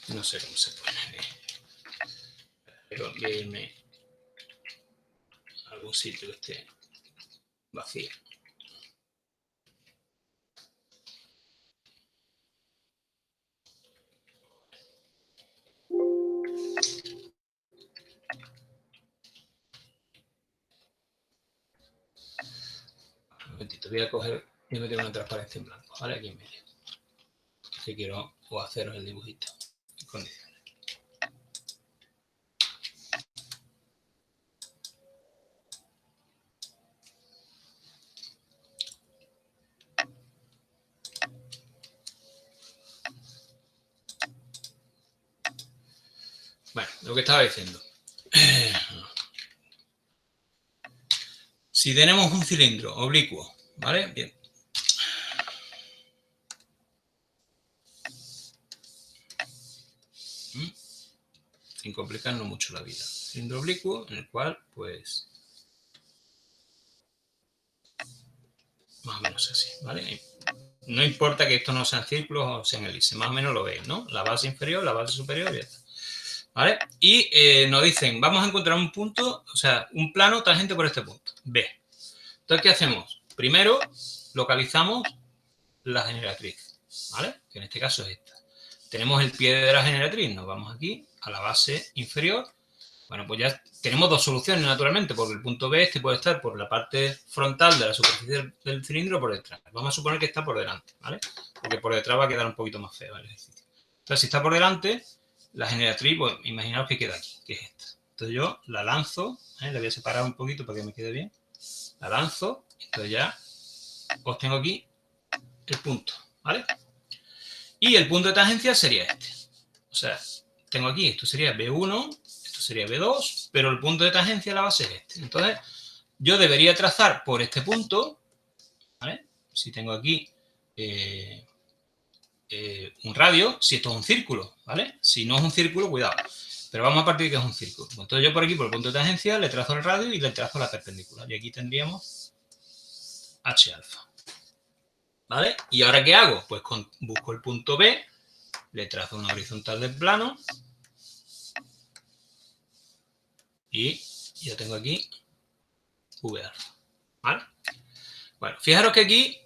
No sé cómo se pone. Pero que irme a algún sitio que esté vacío. Un momentito, voy a coger y meter una transparencia en blanco, ¿vale? Aquí en medio. Si quiero o haceros el dibujito en condiciones. Bueno, lo que estaba diciendo. Si tenemos un cilindro oblicuo, ¿vale? Bien. Sin complicarnos mucho la vida. Cilindro oblicuo en el cual, pues, más o menos así, ¿vale? No importa que esto no sean círculos o sean elipses, más o menos lo veis, ¿no? La base inferior, la base superior y ya está. ¿Vale? Y nos dicen, vamos a encontrar un punto, o sea, un plano tangente por este punto, B. Entonces, ¿qué hacemos? Primero, localizamos la generatriz, ¿vale? Que en este caso es esta. Tenemos el pie de la generatriz, nos vamos aquí a la base inferior. Bueno, pues ya tenemos dos soluciones, naturalmente, porque el punto B este puede estar por la parte frontal de la superficie del cilindro o por detrás. Vamos a suponer que está por delante, ¿vale? Porque por detrás va a quedar un poquito más feo el ejercicio. Entonces, si está por delante, la generatriz, pues imaginaos que queda aquí, que es esta. Entonces yo la lanzo, la voy a separar un poquito para que me quede bien. La lanzo, entonces ya os tengo aquí el punto, ¿vale? Y el punto de tangencia sería este. O sea, tengo aquí, esto sería B1, esto sería B2, pero el punto de tangencia de la base es este. Entonces, yo debería trazar por este punto, ¿vale? Si tengo aquí un radio, si esto es un círculo, ¿vale? Si no es un círculo, cuidado. Pero vamos a partir de que es un círculo. Entonces yo por aquí, por el punto de tangencia, le trazo el radio y le trazo la perpendicular. Y aquí tendríamos H alfa. ¿Vale? ¿Y ahora qué hago? Pues busco el punto B, le trazo una horizontal del plano y ya tengo aquí V alfa. ¿Vale? Bueno, fijaros que aquí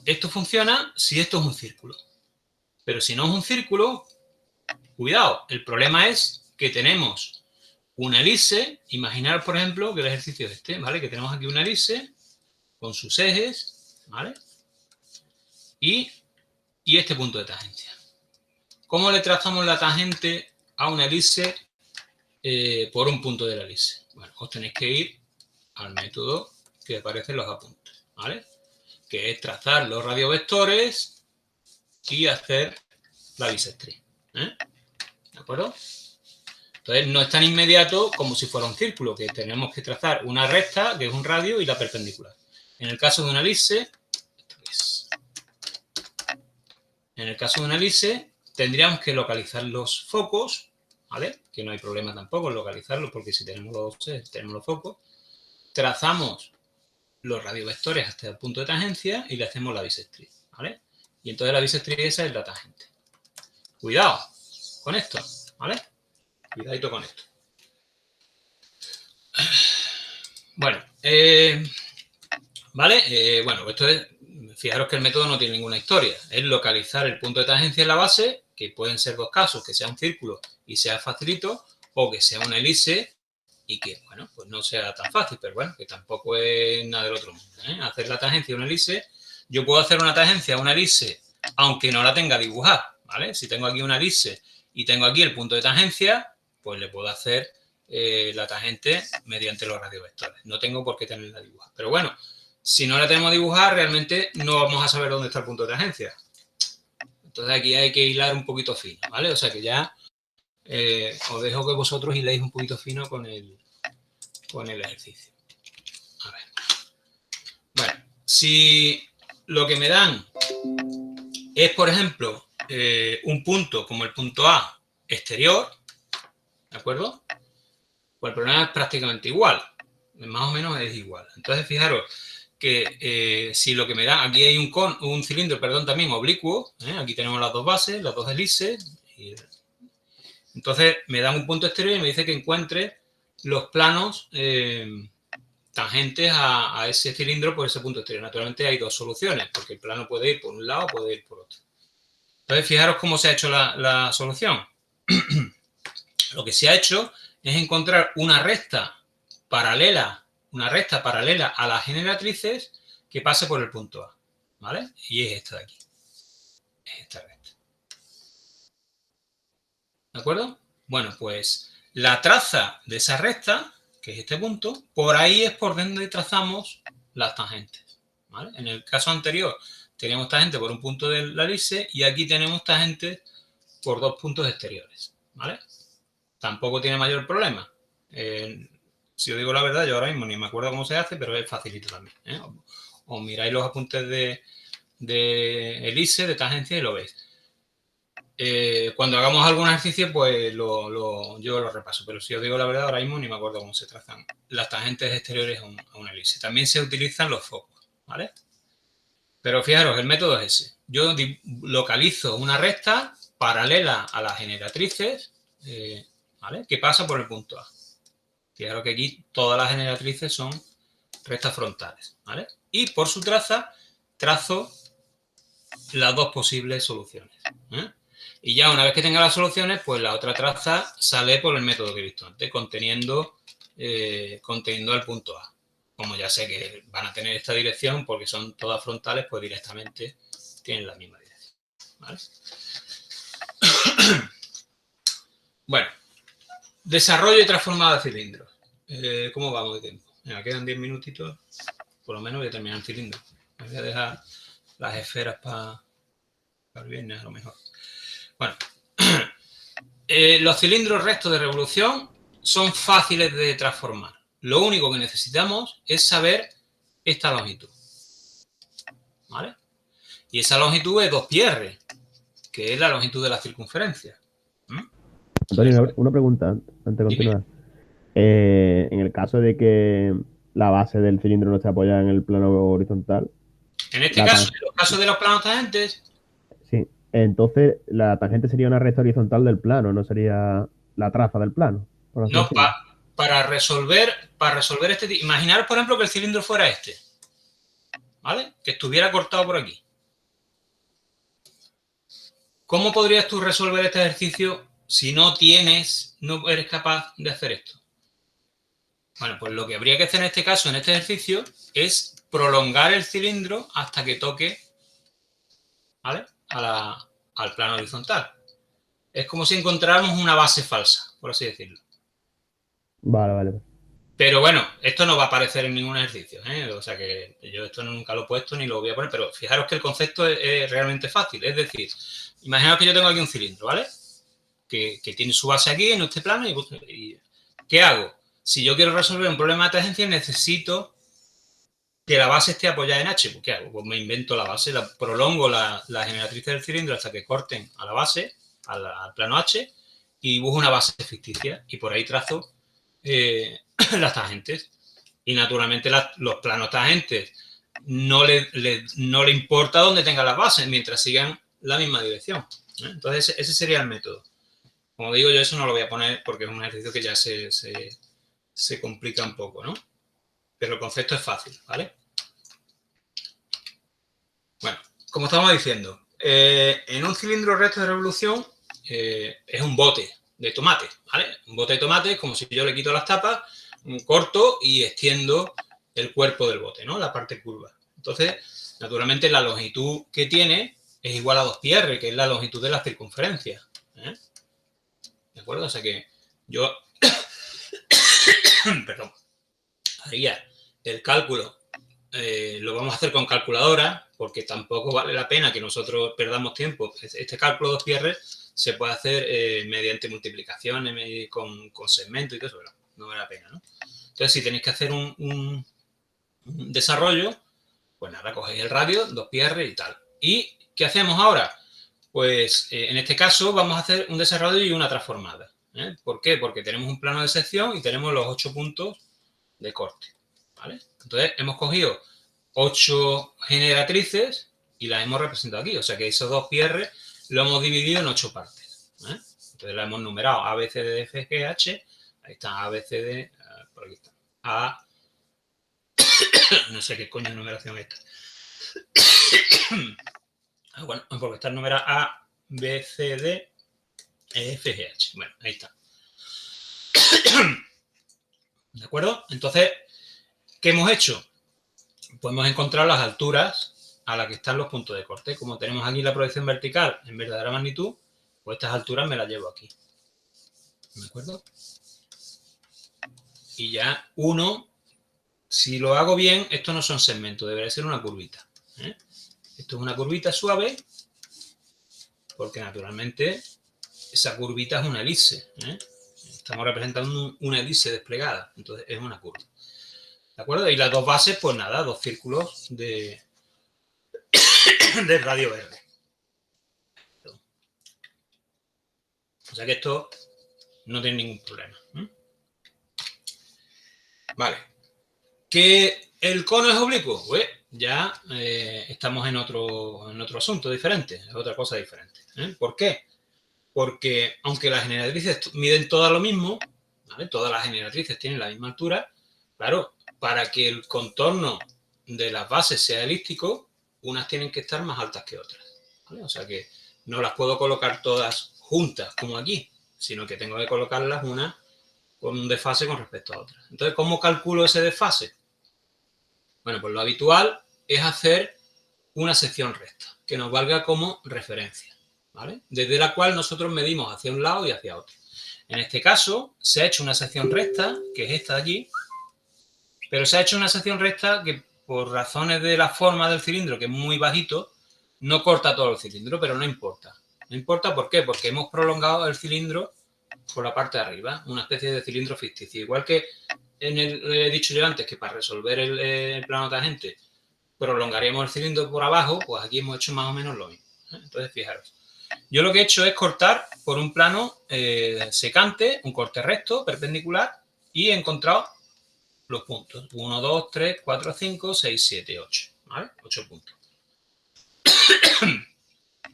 esto funciona si esto es un círculo. Pero si no es un círculo, cuidado, el problema es que tenemos una elipse. Imaginaros, por ejemplo, que el ejercicio es este, ¿vale? Que tenemos aquí una elipse con sus ejes, ¿vale? Y este punto de tangencia. ¿Cómo le trazamos la tangente a una elipse por un punto de la elipse? Bueno, os tenéis que ir al método que aparece en los apuntes, ¿vale? Que es trazar los radiovectores y hacer la bisectriz, ¿eh? ¿De acuerdo? Entonces, no es tan inmediato como si fuera un círculo, que tenemos que trazar una recta, que es un radio, y la perpendicular. En el caso de una elipse, tendríamos que localizar los focos, ¿vale? Que no hay problema tampoco en localizarlos, porque si tenemos los focos, trazamos los radiovectores hasta el punto de tangencia y le hacemos la bisectriz, ¿vale? Y entonces la bisectriz esa es la tangente. Cuidado con esto, ¿vale? Cuidadito con esto. Bueno, ¿vale? Bueno, esto es, fijaros que el método no tiene ninguna historia. Es localizar el punto de tangencia en la base, que pueden ser dos casos, que sea un círculo y sea facilito, o que sea una elipse y que, bueno, pues no sea tan fácil, pero bueno, que tampoco es nada del otro mundo, ¿eh? Hacer la tangencia de una elipse, yo puedo hacer una tangencia a una elipse aunque no la tenga dibujada, ¿vale? Si tengo aquí una elipse y tengo aquí el punto de tangencia, pues le puedo hacer la tangente mediante los radiovectores. No tengo por qué tenerla dibujada. Pero bueno, si no la tenemos dibujada, realmente no vamos a saber dónde está el punto de tangencia. Entonces aquí hay que hilar un poquito fino, ¿vale? O sea que ya os dejo que vosotros hiléis un poquito fino con el con el ejercicio. A ver. Bueno, si lo que me dan es, por ejemplo, un punto como el punto A exterior, ¿de acuerdo? Pues el problema es prácticamente igual, más o menos es igual. Entonces, fijaros que si lo que me da, aquí hay un cilindro, perdón, también oblicuo, aquí tenemos las dos bases, las dos hélices, entonces me dan un punto exterior y me dice que encuentre los planos tangentes a ese cilindro por ese punto exterior. Naturalmente hay dos soluciones, porque el plano puede ir por un lado o puede ir por otro. Entonces, fijaros cómo se ha hecho la solución. Lo que se ha hecho es encontrar una recta paralela a las generatrices que pase por el punto A, ¿vale? Y es esta de aquí. Es esta recta. ¿De acuerdo? Bueno, pues la traza de esa recta, que es este punto, por ahí es por donde trazamos las tangentes, ¿vale? En el caso anterior teníamos tangente por un punto de la elipse y aquí tenemos tangente por dos puntos exteriores, ¿vale? Tampoco tiene mayor problema. Si os digo la verdad, yo ahora mismo ni me acuerdo cómo se hace, pero es facilito también. Os miráis los apuntes de elipse, de tangencia y lo veis. Cuando hagamos algún ejercicio, pues yo lo repaso. Pero si os digo la verdad, ahora mismo ni me acuerdo cómo se trazan las tangentes exteriores a una elipse. También se utilizan los focos, ¿vale? Pero fijaros, el método es ese. Yo localizo una recta paralela a las generatrices, ¿vale? Que pasa por el punto A. Fijaros que aquí todas las generatrices son rectas frontales, ¿vale? Y por su traza, trazo las dos posibles soluciones. Y ya una vez que tenga las soluciones, pues la otra traza sale por el método que he visto antes, conteniendo al punto A. Como ya sé que van a tener esta dirección, porque son todas frontales, pues directamente tienen la misma dirección, ¿vale? Bueno, desarrollo y transformada de cilindros. ¿Cómo vamos de tiempo? Mira, quedan 10 minutitos, por lo menos voy a terminar el cilindro. Voy a dejar las esferas para el viernes a lo mejor. Bueno, los cilindros rectos de revolución son fáciles de transformar. Lo único que necesitamos es saber esta longitud, ¿vale? Y esa longitud es 2πr, que es la longitud de la circunferencia. Antonio, una pregunta antes de continuar. En el caso de que la base del cilindro no esté apoyada en el plano horizontal. En este caso, en los casos de los planos tangentes. Sí, entonces la tangente sería una recta horizontal del plano, no sería la traza del plano. No, para resolver este. Imaginaros, por ejemplo, que el cilindro fuera este, ¿vale? Que estuviera cortado por aquí. ¿Cómo podrías tú resolver este ejercicio si no eres capaz de hacer esto? Bueno, pues lo que habría que hacer en este caso, en este ejercicio, es prolongar el cilindro hasta que toque, ¿vale? Al plano horizontal. Es como si encontráramos una base falsa, por así decirlo. Vale. Pero bueno, esto no va a aparecer en ningún ejercicio, ¿eh? O sea que yo esto nunca lo he puesto ni lo voy a poner, pero fijaros que el concepto es realmente fácil. Es decir, imaginaos que yo tengo aquí un cilindro, ¿vale? Que tiene su base aquí en este plano y ¿qué hago? Si yo quiero resolver un problema de tangencia, necesito que la base esté apoyada en H. ¿Qué hago? Pues me invento la base, prolongo la generatriz del cilindro hasta que corten a la base, al plano H, y dibujo una base ficticia. Y por ahí trazo las tangentes. Y naturalmente los planos tangentes no le importa dónde tengan las bases mientras sigan la misma dirección. Entonces ese sería el método. Como digo, yo eso no lo voy a poner porque es un ejercicio que ya se complica un poco, ¿no? Pero el concepto es fácil, ¿vale? Bueno, como estamos diciendo, en un cilindro recto de revolución es un bote de tomate, ¿vale? Un bote de tomate es como si yo le quito las tapas, corto y extiendo el cuerpo del bote, ¿no? La parte curva. Entonces, naturalmente, la longitud que tiene es igual a 2πr, que es la longitud de la circunferencia. ¿De acuerdo? O sea que yo perdón, haría el cálculo, lo vamos a hacer con calculadora, porque tampoco vale la pena que nosotros perdamos tiempo. Este cálculo 2πr se puede hacer mediante multiplicaciones con segmentos y todo eso, pero no vale la pena, ¿no? Entonces, si tenéis que hacer un desarrollo, pues nada, cogéis el radio, 2πr y tal. ¿Y qué hacemos ahora? Pues en este caso vamos a hacer un desarrollo y una transformada. ¿Por qué? Porque tenemos un plano de sección y tenemos los 8 puntos de corte. ¿Vale? Entonces hemos cogido 8 generatrices y las hemos representado aquí. O sea que esos 2πr lo hemos dividido en 8 partes. Entonces la hemos numerado A, B, C, D, F, G, H. Ahí está A, B, C, D. Por aquí está. A. No sé qué coño de numeración es esta. Bueno, porque está numerada A, B, C, D, E, F, G, H. Bueno, ahí está. ¿De acuerdo? Entonces, ¿qué hemos hecho? Pues hemos encontrado las alturas a las que están los puntos de corte. Como tenemos aquí la proyección vertical en verdadera magnitud, pues estas alturas me las llevo aquí. ¿De acuerdo? Y ya uno, si lo hago bien, esto no son segmentos, debería ser una curvita. Esto es una curvita suave, porque naturalmente esa curvita es una elipse. Estamos representando una elipse desplegada, entonces es una curva. ¿De acuerdo? Y las dos bases, pues nada, 2 círculos de radio verde. O sea que esto no tiene ningún problema. Vale. ¿Que el cono es oblicuo? Pues ya estamos en otro asunto diferente, es otra cosa diferente. ¿Por qué? Porque aunque las generatrices miden todas lo mismo, ¿vale? Todas las generatrices tienen la misma altura, claro, para que el contorno de las bases sea elíptico, unas tienen que estar más altas que otras. ¿Vale? O sea que no las puedo colocar todas juntas, como aquí, sino que tengo que colocarlas una con un desfase con respecto a otras. Entonces, ¿cómo calculo ese desfase? Bueno, pues lo habitual es hacer una sección recta, que nos valga como referencia, ¿vale? Desde la cual nosotros medimos hacia un lado y hacia otro. En este caso, se ha hecho una sección recta, que es esta de aquí, pero se ha hecho una sección recta que, por razones de la forma del cilindro, que es muy bajito, no corta todo el cilindro, pero no importa. No importa, ¿por qué? Porque hemos prolongado el cilindro por la parte de arriba, una especie de cilindro ficticio. Igual que he dicho yo antes que para resolver el plano tangente prolongaríamos el cilindro por abajo, pues aquí hemos hecho más o menos lo mismo. Entonces, fijaros. Yo lo que he hecho es cortar por un plano secante, un corte recto, perpendicular, y he encontrado los puntos. 1, 2, 3, 4, 5, 6, 7, 8. ¿Vale? 8 puntos.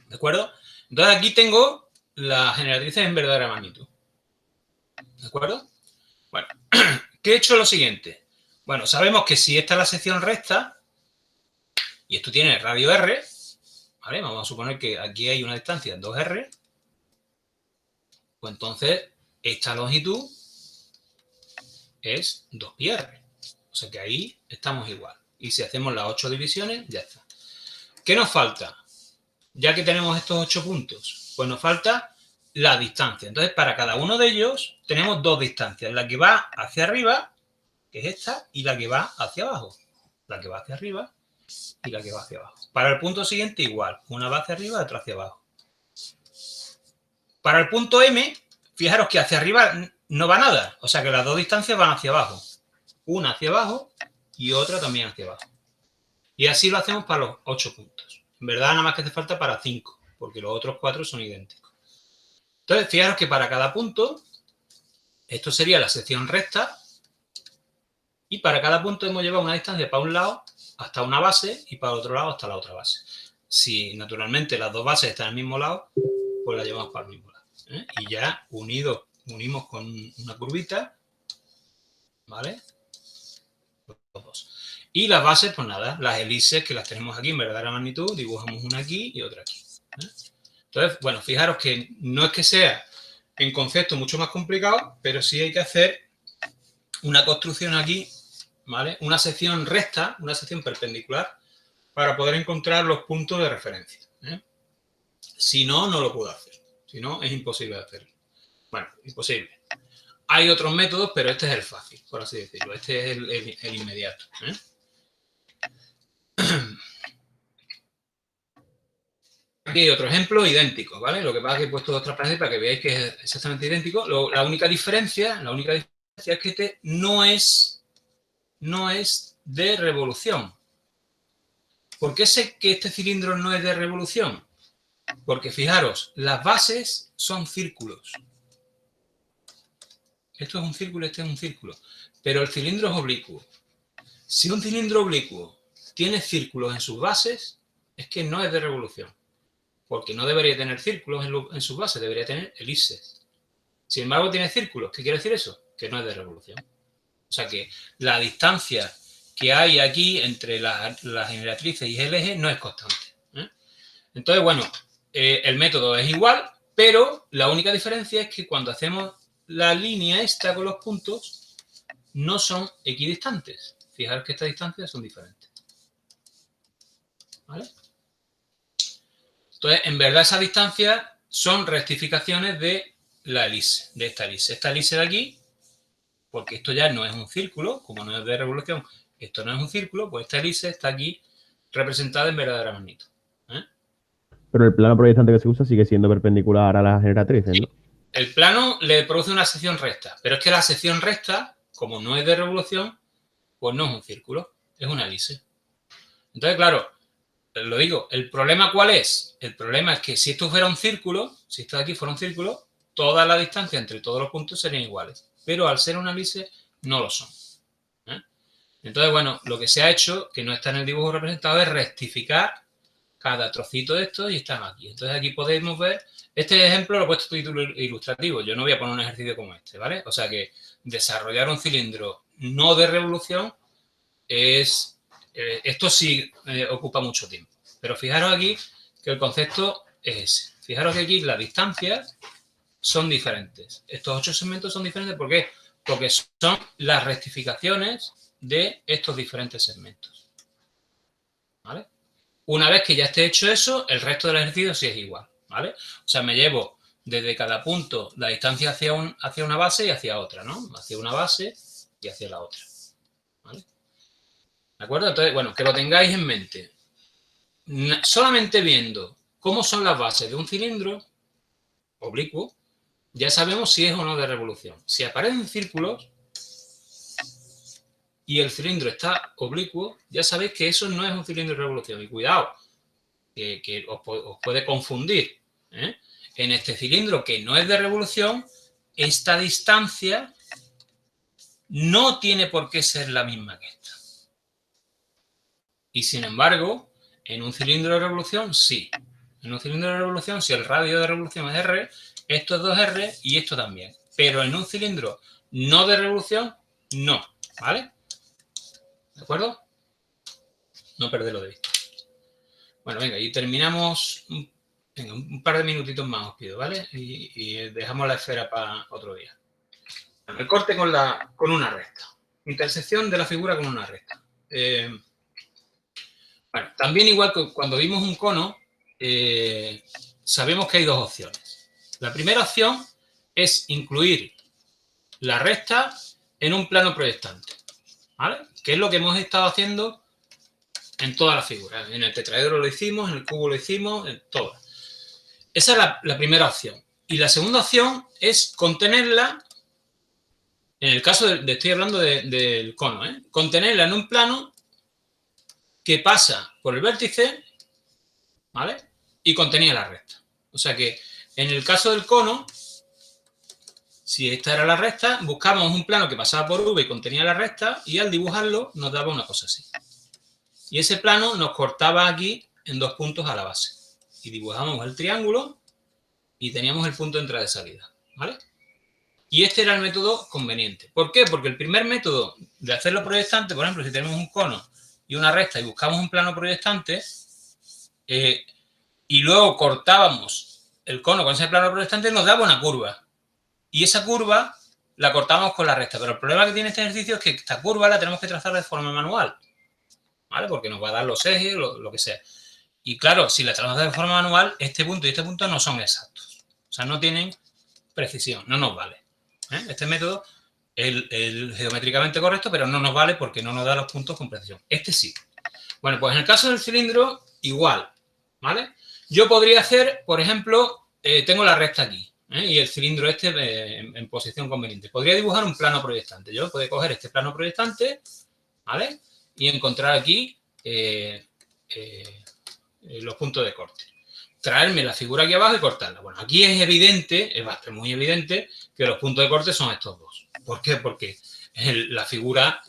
¿De acuerdo? Entonces aquí tengo las generatrices en verdadera magnitud. ¿De acuerdo? Bueno, ¿qué he hecho? Lo siguiente. Bueno, sabemos que si esta es la sección recta, y esto tiene radio R, ¿vale? Vamos a suponer que aquí hay una distancia 2R, pues entonces esta longitud es 2πr. O sea que ahí estamos igual. Y si hacemos las 8 divisiones, ya está. ¿Qué nos falta? Ya que tenemos estos 8 puntos, pues nos falta la distancia. Entonces, para cada uno de ellos tenemos dos distancias. La que va hacia arriba, que es esta, y la que va hacia abajo. La que va hacia arriba y la que va hacia abajo. Para el punto siguiente igual. Una va hacia arriba y otra hacia abajo. Para el punto M, fijaros que hacia arriba no va nada. O sea que las dos distancias van hacia abajo. Una hacia abajo y otra también hacia abajo. Y así lo hacemos para los 8 puntos. En verdad nada más que hace falta para 5, porque los otros 4 son idénticos. Entonces, fijaros que para cada punto, esto sería la sección recta, y para cada punto hemos llevado una distancia para un lado hasta una base y para el otro lado hasta la otra base. Si naturalmente las dos bases están al mismo lado, pues las llevamos para el mismo lado. Y ya unimos con una curvita, ¿vale? Los dos. Y las bases, pues nada, las hélices que las tenemos aquí en verdadera magnitud, dibujamos una aquí y otra aquí. Entonces, bueno, fijaros que no es que sea en concepto mucho más complicado, pero sí hay que hacer una construcción aquí, ¿vale? Una sección recta, una sección perpendicular, para poder encontrar los puntos de referencia. Si no, no lo puedo hacer. Si no, es imposible hacerlo. Bueno, imposible. Hay otros métodos, pero este es el fácil, por así decirlo. Este es el inmediato. Aquí hay otro ejemplo idéntico, ¿vale? Lo que pasa es que he puesto dos transparencias para que veáis que es exactamente idéntico. La única diferencia es que este no es no es de revolución. ¿Por qué sé que este cilindro no es de revolución? Porque fijaros, las bases son círculos. Esto es un círculo, este es un círculo. Pero el cilindro es oblicuo. Si un cilindro oblicuo tiene círculos en sus bases, es que no es de revolución. Porque no debería tener círculos en sus bases, debería tener elipses. Sin embargo, tiene círculos. ¿Qué quiere decir eso? Que no es de revolución. O sea que la distancia que hay aquí entre las generatrices y el eje no es constante. Entonces, bueno, el método es igual, pero la única diferencia es que cuando hacemos la línea esta con los puntos, no son equidistantes. Fijaros que estas distancias son diferentes. ¿Vale? Entonces, en verdad esas distancias son rectificaciones de la elipse, de esta elipse. Esta elipse de aquí, porque esto ya no es un círculo, como no es de revolución, esto no es un círculo, pues esta elipse está aquí representada en verdadera magnitud. Pero el plano proyectante que se usa sigue siendo perpendicular a las generatrices, ¿no? El plano le produce una sección recta, pero es que la sección recta, como no es de revolución, pues no es un círculo, es una elipse. Entonces, claro, lo digo, ¿el problema cuál es? El problema es que si esto fuera un círculo, si esto de aquí fuera un círculo, toda la distancia entre todos los puntos serían iguales. Pero al ser una elipse, no lo son. Entonces, bueno, lo que se ha hecho, que no está en el dibujo representado, es rectificar cada trocito de esto y están aquí. Entonces, aquí podemos ver, este ejemplo lo he puesto título ilustrativo. Yo no voy a poner un ejercicio como este, ¿vale? O sea que desarrollar un cilindro no de revolución es... esto sí ocupa mucho tiempo. Pero fijaros aquí que el concepto es ese. Fijaros que aquí las distancias son diferentes. Estos 8 segmentos son diferentes. ¿Por qué? Porque son las rectificaciones de estos diferentes segmentos. ¿Vale? Una vez que ya esté hecho eso, el resto del ejercicio sí es igual. ¿Vale? O sea, me llevo desde cada punto la distancia hacia una base y hacia otra, ¿no? Hacia una base y hacia la otra. ¿Vale? ¿De acuerdo? Entonces, bueno, que lo tengáis en mente. Solamente viendo cómo son las bases de un cilindro oblicuo, ya sabemos si es o no de revolución. Si aparecen círculos y el cilindro está oblicuo, ya sabéis que eso no es un cilindro de revolución. Y cuidado, que os puede confundir. En este cilindro que no es de revolución, esta distancia no tiene por qué ser la misma que esta. Y sin embargo, en un cilindro de revolución, sí. En un cilindro de revolución, si el radio de revolución es R, esto es 2R y esto también. Pero en un cilindro no de revolución, no. ¿Vale? ¿De acuerdo? No perderlo de vista. Bueno, venga, y terminamos. Venga, un par de minutitos más os pido, ¿vale? Y dejamos la esfera para otro día. El corte con una recta. Intersección de la figura con una recta. Bueno, también igual que cuando vimos un cono, sabemos que hay dos opciones. La primera opción es incluir la recta en un plano proyectante, ¿vale? Que es lo que hemos estado haciendo en todas las figuras. En el tetraedro lo hicimos, en el cubo lo hicimos, en todas. Esa es la primera opción. Y la segunda opción es contenerla, en el caso estoy hablando del cono, contenerla en un plano que pasa por el vértice, ¿vale? Y contenía la recta. O sea que en el caso del cono, si esta era la recta, buscábamos un plano que pasaba por V y contenía la recta y al dibujarlo nos daba una cosa así. Y ese plano nos cortaba aquí en 2 puntos a la base. Y dibujamos el triángulo y teníamos el punto de entrada y salida, ¿vale? Y este era el método conveniente. ¿Por qué? Porque el primer método de hacerlo proyectante, por ejemplo, si tenemos un cono y una recta y buscamos un plano proyectante y luego cortábamos el cono con ese plano proyectante, nos daba una curva. Y esa curva la cortamos con la recta. Pero el problema que tiene este ejercicio es que esta curva la tenemos que trazar de forma manual, ¿vale? Porque nos va a dar los ejes, lo que sea. Y claro, si la trazamos de forma manual, este punto y este punto no son exactos. O sea, no tienen precisión, no nos vale. Este método es el geométricamente correcto, pero no nos vale porque no nos da los puntos con precisión. Este sí. Bueno, pues en el caso del cilindro, igual, ¿vale? Yo podría hacer, por ejemplo, tengo la recta aquí, y el cilindro este en posición conveniente. Podría dibujar un plano proyectante. Yo puedo coger este plano proyectante ¿vale? Y encontrar aquí los puntos de corte. Traerme la figura aquí abajo y cortarla. Bueno, aquí es evidente, es bastante muy evidente, que los puntos de corte son estos dos. ¿Por qué? Porque la figura,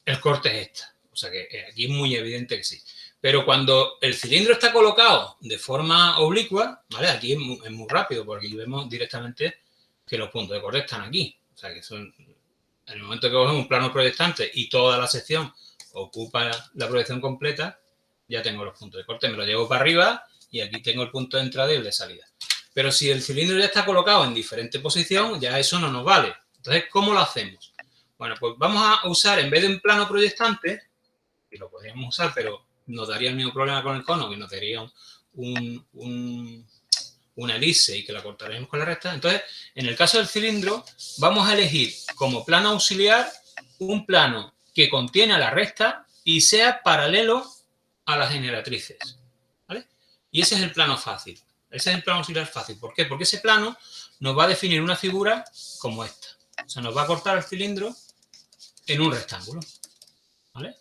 el corte es esta. O sea que aquí es muy evidente que sí. Pero cuando el cilindro está colocado de forma oblicua, ¿vale? Aquí es muy rápido, porque aquí vemos directamente que los puntos de corte están aquí. O sea que son, en el momento que cogemos un plano proyectante y toda la sección ocupa la proyección completa, ya tengo los puntos de corte, me lo llevo para arriba y aquí tengo el punto de entrada y el de salida. Pero si el cilindro ya está colocado en diferente posición, ya eso no nos vale. Entonces, ¿cómo lo hacemos? Bueno, pues vamos a usar, en vez de un plano proyectante, y lo podríamos usar, pero nos daría el mismo problema con el cono, que nos daría una elipse y que la cortaremos con la recta. Entonces, en el caso del cilindro, vamos a elegir como plano auxiliar un plano que contiene a la recta y sea paralelo a las generatrices, ¿vale? Y ese es el plano fácil. Ese es el plano auxiliar fácil. ¿Por qué? Porque ese plano nos va a definir una figura como esta. O sea, nos va a cortar el cilindro en un rectángulo, ¿vale?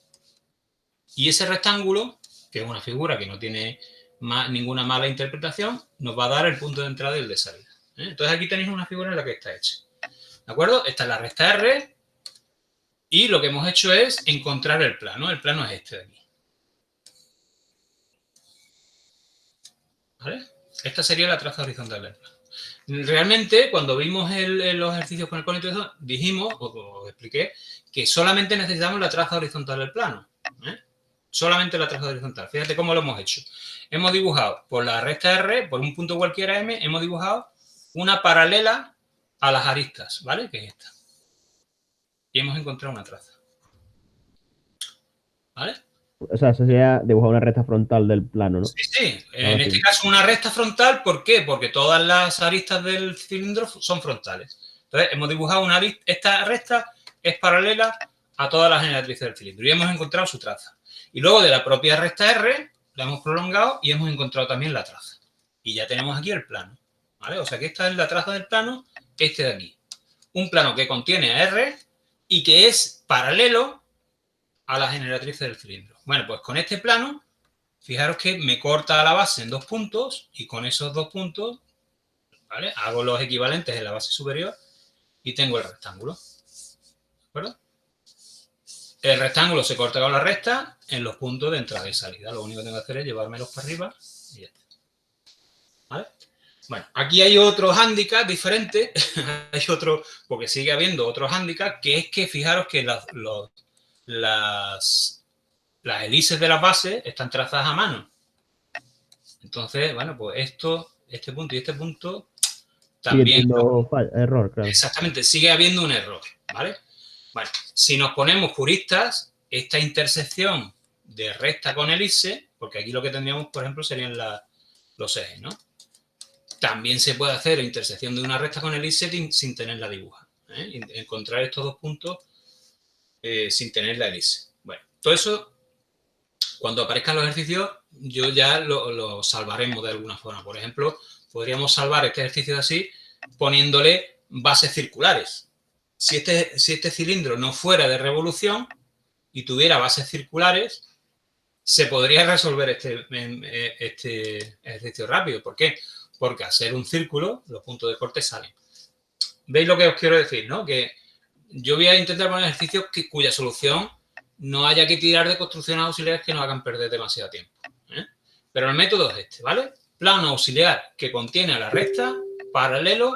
Y ese rectángulo, que es una figura que no tiene ninguna mala interpretación, nos va a dar el punto de entrada y el de salida. Entonces aquí tenéis una figura en la que está hecha. ¿De acuerdo? Esta es la recta R y lo que hemos hecho es encontrar el plano. El plano es este de aquí. ¿Vale? Esta sería la traza horizontal del plano. Realmente, cuando vimos los ejercicios con el cono y todo eso, dijimos, os expliqué, que solamente necesitamos la traza horizontal del plano. Solamente la traza horizontal. Fíjate cómo lo hemos hecho. Hemos dibujado por la recta R, por un punto cualquiera M, hemos dibujado una paralela a las aristas, ¿vale? Que es esta. Y hemos encontrado una traza. ¿Vale? O sea, eso sería dibujar una recta frontal del plano, ¿no? Sí, sí. En este caso una recta frontal, ¿por qué? Porque todas las aristas del cilindro son frontales. Entonces, hemos dibujado una arista, esta recta es paralela a todas las generatrices del cilindro y hemos encontrado su traza. Y luego de la propia recta R, la hemos prolongado y hemos encontrado también la traza. Y ya tenemos aquí el plano, ¿vale? O sea que esta es la traza del plano, este de aquí. Un plano que contiene a R y que es paralelo a las generatrices del cilindro. Bueno, pues con este plano, fijaros que me corta la base en 2 puntos y con esos 2 puntos, ¿vale? Hago los equivalentes en la base superior y tengo el rectángulo. ¿De acuerdo? El rectángulo se corta con la recta en los puntos de entrada y salida. Lo único que tengo que hacer es llevármelos para arriba y ya está. ¿Vale? Bueno, aquí hay otro hándicap diferente. Hay otro, porque sigue habiendo otros hándicaps, que es que fijaros que las hélices de la base están trazadas a mano. Entonces, bueno, pues este punto y este punto también... error, claro. Exactamente, sigue habiendo un error, ¿vale? Bueno, si nos ponemos puristas, esta intersección de recta con elipse, porque aquí lo que tendríamos, por ejemplo, serían los ejes, ¿no? También se puede hacer intersección de una recta con elipse sin tener la dibuja, ¿eh? Encontrar estos dos puntos sin tener la elipse. Bueno, todo eso, cuando aparezcan los ejercicios, yo ya lo salvaremos de alguna forma. Por ejemplo, podríamos salvar este ejercicio así poniéndole bases circulares. Si este cilindro no fuera de revolución y tuviera bases circulares, se podría resolver este ejercicio rápido. ¿Por qué? Porque al ser un círculo, los puntos de corte salen. ¿Veis lo que os quiero decir, no? Que yo voy a intentar poner ejercicios cuya solución no haya que tirar de construcciones auxiliares que nos hagan perder demasiado tiempo, ¿eh? Pero el método es este, ¿vale? Plano auxiliar que contiene a la recta paralelo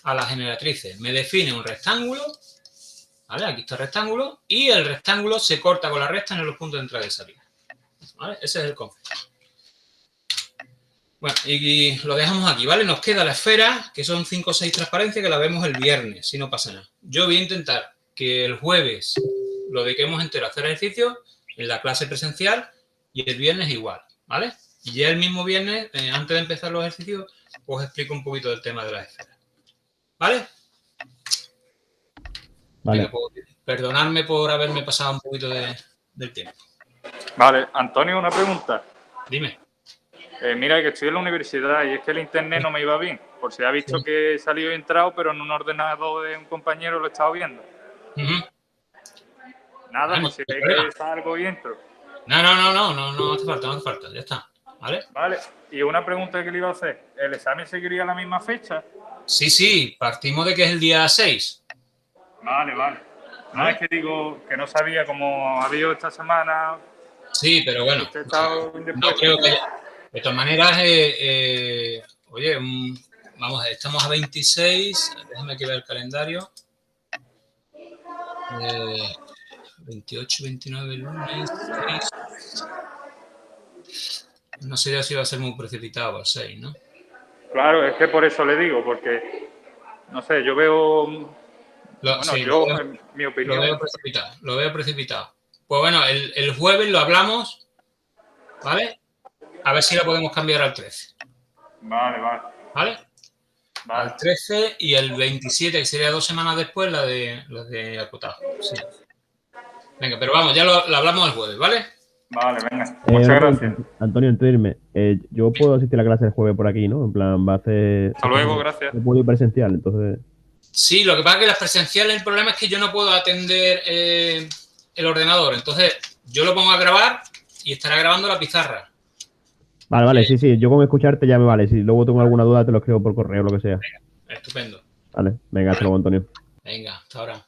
a las generatrices. Me define un rectángulo, ¿vale? Aquí está el rectángulo y el rectángulo se corta con la recta en los puntos de entrada y salida, ¿vale? Ese es el concepto. Bueno, y lo dejamos aquí, ¿vale? Nos queda la esfera, que son 5 o 6 transparencias, que la vemos el viernes, si no pasa nada. Yo voy a intentar que el jueves lo dediquemos entero a hacer ejercicios en la clase presencial y el viernes igual, ¿vale? Y ya el mismo viernes, antes de empezar los ejercicios, os explico un poquito del tema de la esfera. ¿Vale? Vale. Venga, pues, perdonadme por haberme pasado un poquito del tiempo. Vale, Antonio, una pregunta. Dime. Mira, que estoy en la universidad y es que el internet no me iba bien. Por si ha visto que he salido y entrado, pero en un ordenador de un compañero lo he estado viendo. Nada, Vale, pues si no hay ve problema. que salgo y entro. No hace falta, no hace falta, ya está, ¿vale? Vale, y una pregunta que le iba a hacer. ¿El examen seguiría la misma fecha? Sí, partimos de que es el día 6. Vale, vale. No, ¿Vale? es que digo que no sabía cómo ha habido esta semana. Sí, pero bueno, Usted estaba no indispuesto. creo que haya. De todas maneras, oye, vamos a ver, estamos a 26, déjame que vea el calendario. 28, 29, lunes, 6. No sé ya si va a ser muy precipitado el 6, ¿no? Claro, es que por eso le digo, porque, no sé, yo veo, bueno, Sí, yo, en mi lo opinión, veo precipitado, lo veo precipitado. Pues bueno, el jueves lo hablamos, ¿vale? A ver si la podemos cambiar al 13, vale, ¿vale? vale. Al 13 y el 27, que sería 2 semanas después, la de acotado. Sí. Venga, pero vamos, ya lo hablamos el jueves, ¿vale? Vale, venga. Una Muchas pregunta, gracias. Antonio, antes de irme, yo puedo asistir a la clase el jueves por aquí, ¿no? En plan, va a ser... Hasta luego, gracias. No puedo ir presencial, entonces... Sí, lo que pasa es que las presenciales, el problema es que yo no puedo atender el ordenador. Entonces, yo lo pongo a grabar y estará grabando la pizarra. Vale, sí, yo con escucharte ya me vale. Si luego tengo alguna duda te lo escribo por correo o lo que sea. Estupendo. Vale, venga, hasta luego, Antonio. Venga, hasta ahora.